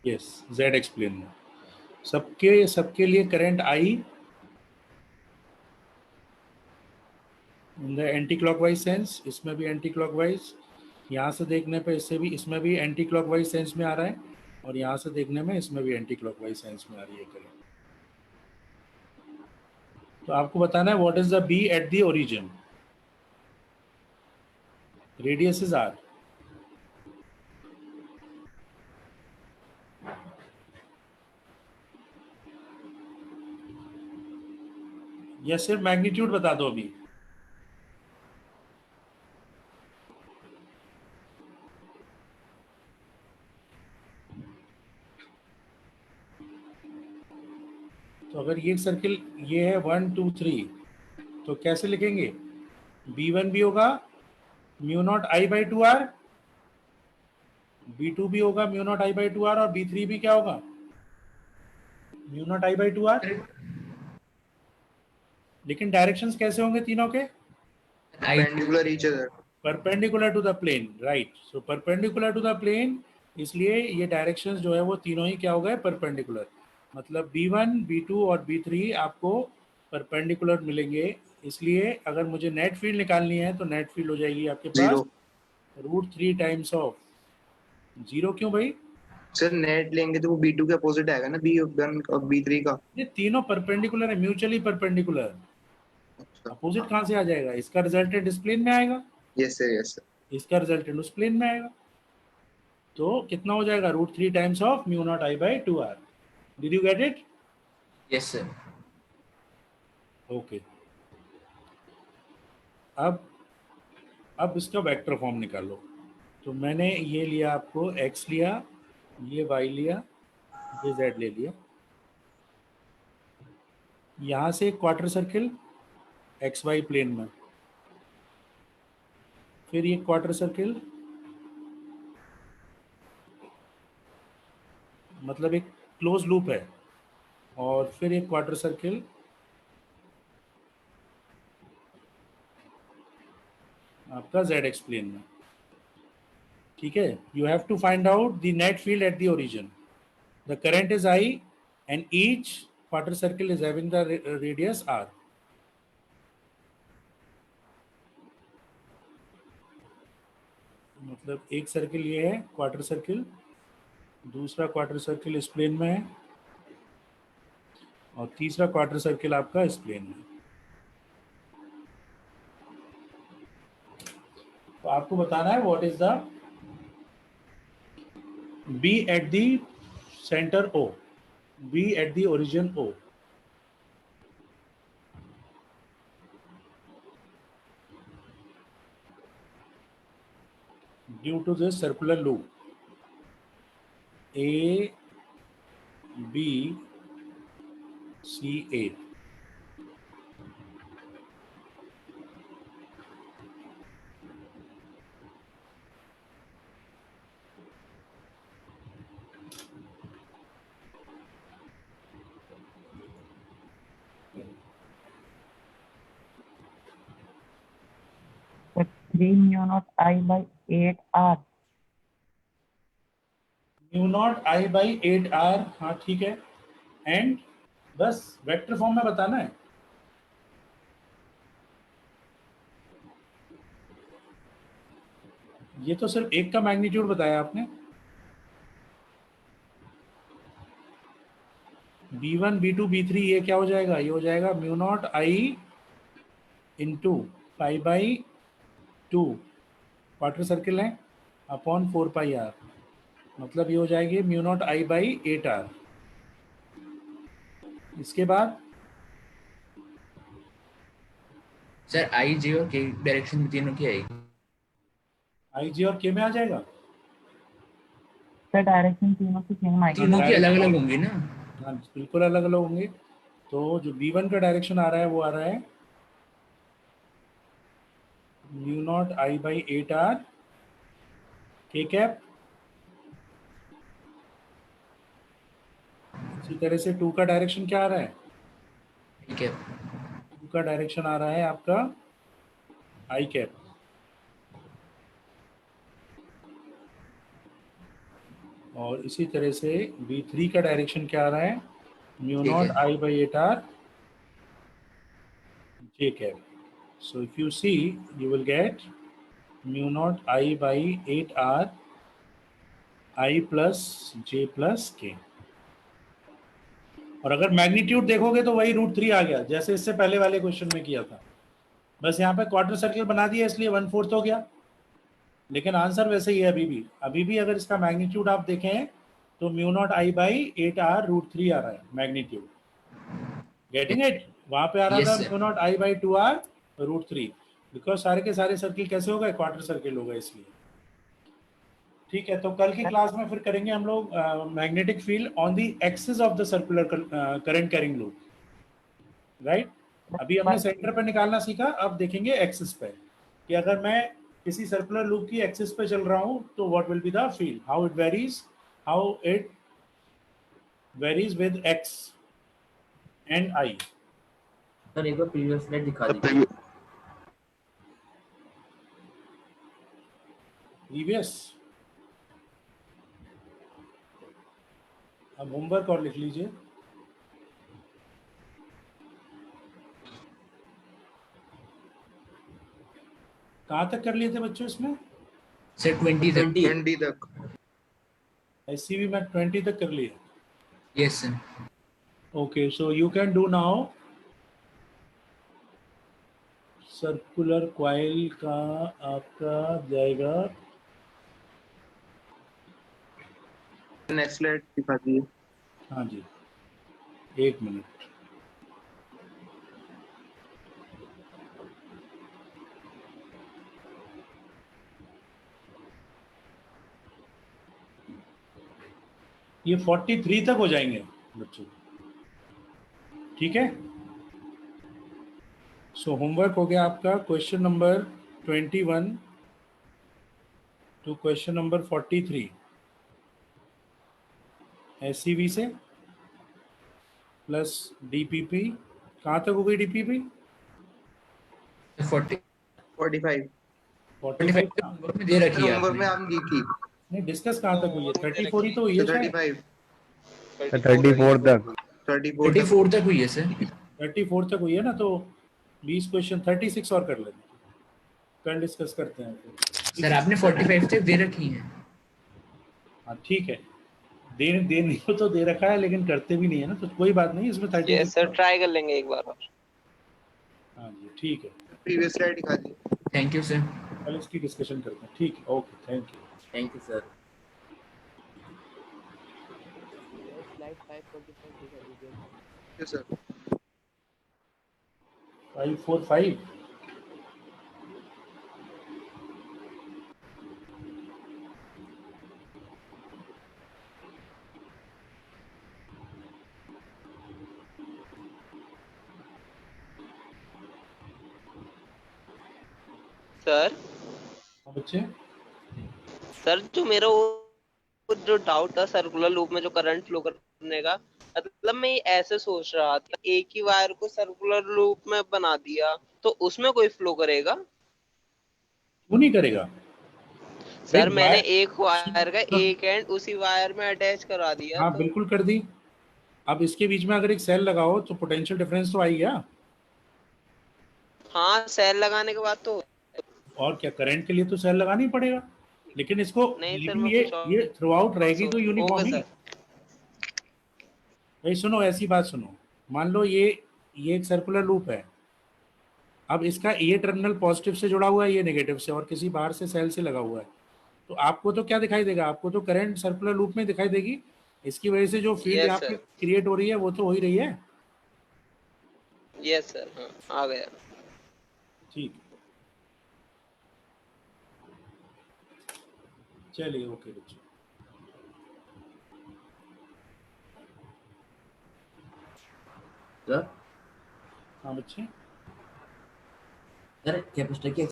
यस ZX प्लेन में। सबके लिए current I in the anti clockwise sense, इसमें भी एंटी क्लॉकवाइज, यहाँ से देखने पे इससे भी, इसमें भी एंटी क्लॉकवाइज सेंस में आ रहा है, और यहाँ से देखने में इसमें भी एंटी क्लॉकवाइज सेंस में आ रही है करंट। तो आपको बताना है what is the B at the origin, radius is R। या सिर्फ मैग्नीट्यूड बता दो अभी। तो अगर ये सर्किल ये है 1 2 3, तो कैसे लिखेंगे? B1 भी होगा म्यू नॉट I/2R, B2 भी होगा म्यू नॉट I/2R, और B3 भी क्या होगा? Mu naught I/2R। लेकिन डायरेक्शंस कैसे होंगे तीनों के? Perpendicular each other. Perpendicular to the plane, right. So perpendicular to the plane, इसलिए ये डायरेक्शंस जो है वो तीनों ही क्या हो गए? परपेंडिकुलर। मतलब B1 B2 और B3 आपको परपेंडिकुलर मिलेंगे। इसलिए अगर मुझे नेट फील्ड निकालनी है तो नेट फील्ड हो जाएगी आपके पास Zero. √3 times of zero. क्यों भाई? सर नेट लेंगे तो वो B2 के अपोजिट आएगा ना, B1 और B3 का। ये तीनों परपेंडिकुलर है, म्यूचुअली परपेंडिकुलर। अपोजिट कहाँ से आ जाएगा? इसका रिजल्टेंट इस प्लेन में आएगा, यस सर, यस सर। इसका रिजल्टेंट उस प्लेन में आएगा। तो कितना हो जाएगा? √3 times of mu naught I/2R। Did you get it? Yes sir. Okay, अब इसका वेक्टर फॉर्म निकालो। तो मैंने ये लिया, आपको x लिया, ये y लिया, ये z ले लिया। यहाँ से एक क्वार्टर सर्किल XY प्लेन में, फिर ये क्वार्टर सर्किल, मतलब एक क्लोज लूप है, और फिर एक क्वार्टर सर्किल आपका ZX प्लेन में, ठीक है। You have to find out the net field at the origin. The current is I and each quarter circle is having the radius R। मतलब एक सर्किल ये है क्वार्टर सर्किल, दूसरा quarter circle इस plane में है, और तीसरा क्वार्टर सर्किल आपका इस प्लेन में। तो आपको बताना है what is the B at the centre O, B at the origin O। Due to this circular loop, A B C A. तो 3 mu naught I by 8 R. Mu naught I by 8 R, हाँ ठीक है। And बस vector form में बताना है। ये तो सिर्फ एक का मैग्नीट्यूड बताया आपने। B1 B2 B3 ये क्या हो जाएगा? ये हो जाएगा म्यू नॉट आई इंटू 5/2 क्वार्टर सर्किल है अपॉन 4πr, मतलब ये हो जाएगी mu naught I by 8r। इसके बाद सर आई जे और के डायरेक्शन में तीनों की आएगी। आई जी और के में आ जाएगा। सर डायरेक्शन तीनों की सेम आएगी। तीनों की अलग अलग होंगी ना। हाँ बिल्कुल अलग अलग होंगे। तो जो B1 का डायरेक्शन आ रहा है वो आ रहा है mu naught I by 8r के कैप। इसी तरह से 2 का डायरेक्शन क्या आ रहा है? ठीक है। 2 का डायरेक्शन आ रहा है आपका आई कैप। और इसी तरह से B3 का डायरेक्शन क्या आ रहा है? म्यू ठीक नॉट है। I by 8r J cap. So if you see, you will get mu naught I by 8r I plus j plus k। और अगर मैग्नीट्यूड देखोगे तो वही √3 आ गया जैसे इससे पहले वाले क्वेश्चन में किया था। बस यहाँ पे क्वार्टर सर्किल बना दिया इसलिए 1/4 हो गया, लेकिन आंसर वैसे ही है अभी भी अगर इसका मैग्नीट्यूड आप देखें तो mu naught I by 8r √3 आ रहा है मैग्नीट्यूड। Getting it? वहां पे आ रहा Yes, था sir. Mu naught I by 2r √3, because सारे के सारे सर्किल कैसे हो गए? क्वार्टर सर्किल हो गए इसलिए। ठीक है, तो कल की क्लास में फिर करेंगे हम लोग magnetic field on the axis of the circular current carrying loop, right. अभी हमने सेंटर पर निकालना सीखा, अब देखेंगे एक्सिस पे कि अगर मैं किसी सर्कुलर लूप की एक्सिस पे चल रहा हूं तो what will be the field, how it varies with x and I. Sir एक बार प्रीवियस स्लाइड दिखा दीजिए। प्रीवियस, अब होमवर्क और लिख लीजिए। कहाँ तक कर लिए थे बच्चों इसमें? सर 20 तक। 20 तक। SCV में 20 तक कर लिए। Yes sir. Okay, so you can do now circular coil का आपका जाएगा। नेक्स्ट स्लाइड दिखा दीजिए। हाँ जी, एक मिनट। ये 43 तक हो जाएंगे बच्चों, ठीक है। सो होमवर्क हो गया आपका question number 21 to question number 43 SCV से प्लस DPP। कहाँ तक हो गई DPP? 45 45 होमवर्क में दे रखी है होमवर्क में आपने। आपने दी थी। नहीं, डिस्कस कहाँ तक हुई है? 34 ही तो हुई है शायद। 35 34 तक। 34 तक हुई है सर। 34 तक हुई है ना, तो 20 क्वेश्चन 36 और कर लेते, कल डिस्कस करते हैं फिर। सर आपने 45 तक दे रखी है। हाँ ठीक है, देने को तो दे रखा है लेकिन करते भी नहीं है ना, तो कोई बात नहीं, इसमें 36। यस सर, ट्राई कर लेंगे एक बार और। हाँ जी ठीक है, प्रीवियस स्लाइड दिखा दीजिए। Thank you sir. कल इसकी डिस्कशन करते हैं, ठीक है। Okay, thank you. Thank you sir. Slide 545 दिखा दीजिए। Yes sir. 545 545 सर हाँ बच्चे, सर जो मेरा वो जो डाउट था सर्कुलर लूप में जो करंट फ्लो करने का, मतलब मैं ये ऐसे सोच रहा था एक ही वायर को सर्कुलर लूप में बना दिया तो उसमें कोई फ्लो करेगा। क्यों नहीं करेगा? सर भाई मैंने वायर, एक वायर का एक एंड उसी वायर में अटैच करा दिया हाँ तो बिल्कुल कर दी। अब इसके बीच में अगर एक सेल लगाओ तो पोटेंशियल डिफरेंस तो आई गया। हाँ सेल लगाने के बाद तो और क्या, करंट के लिए तो सेल लगाना ही पड़ेगा, लेकिन इसको, नहीं सर लेकिन मैं ये कुछ ये थ्रू आउट रहेगी तो यूनिफॉर्म ओके ही। सर। भाई सुनो, ऐसी बात सुनो, मान लो ये एक सर्कुलर लूप है। अब इसका ये टर्मिनल पॉजिटिव से जुड़ा हुआ है, ये नेगेटिव से, और किसी बाहर से सेल से लगा हुआ है, तो आपको तो क्या दिखाई देगा? आपको तो करंट सर्कुलर लूप में दिखाई देगी। इसकी वजह से जो फील्ड यहाँ यस पे सर, क्रिएट हो रही है वो तो हो ही रही है। यस सर, हाँ आ गया। ठीक, चलिए ओके बच्चों। सर हाँ बच्चे, सर कैपेसिटर की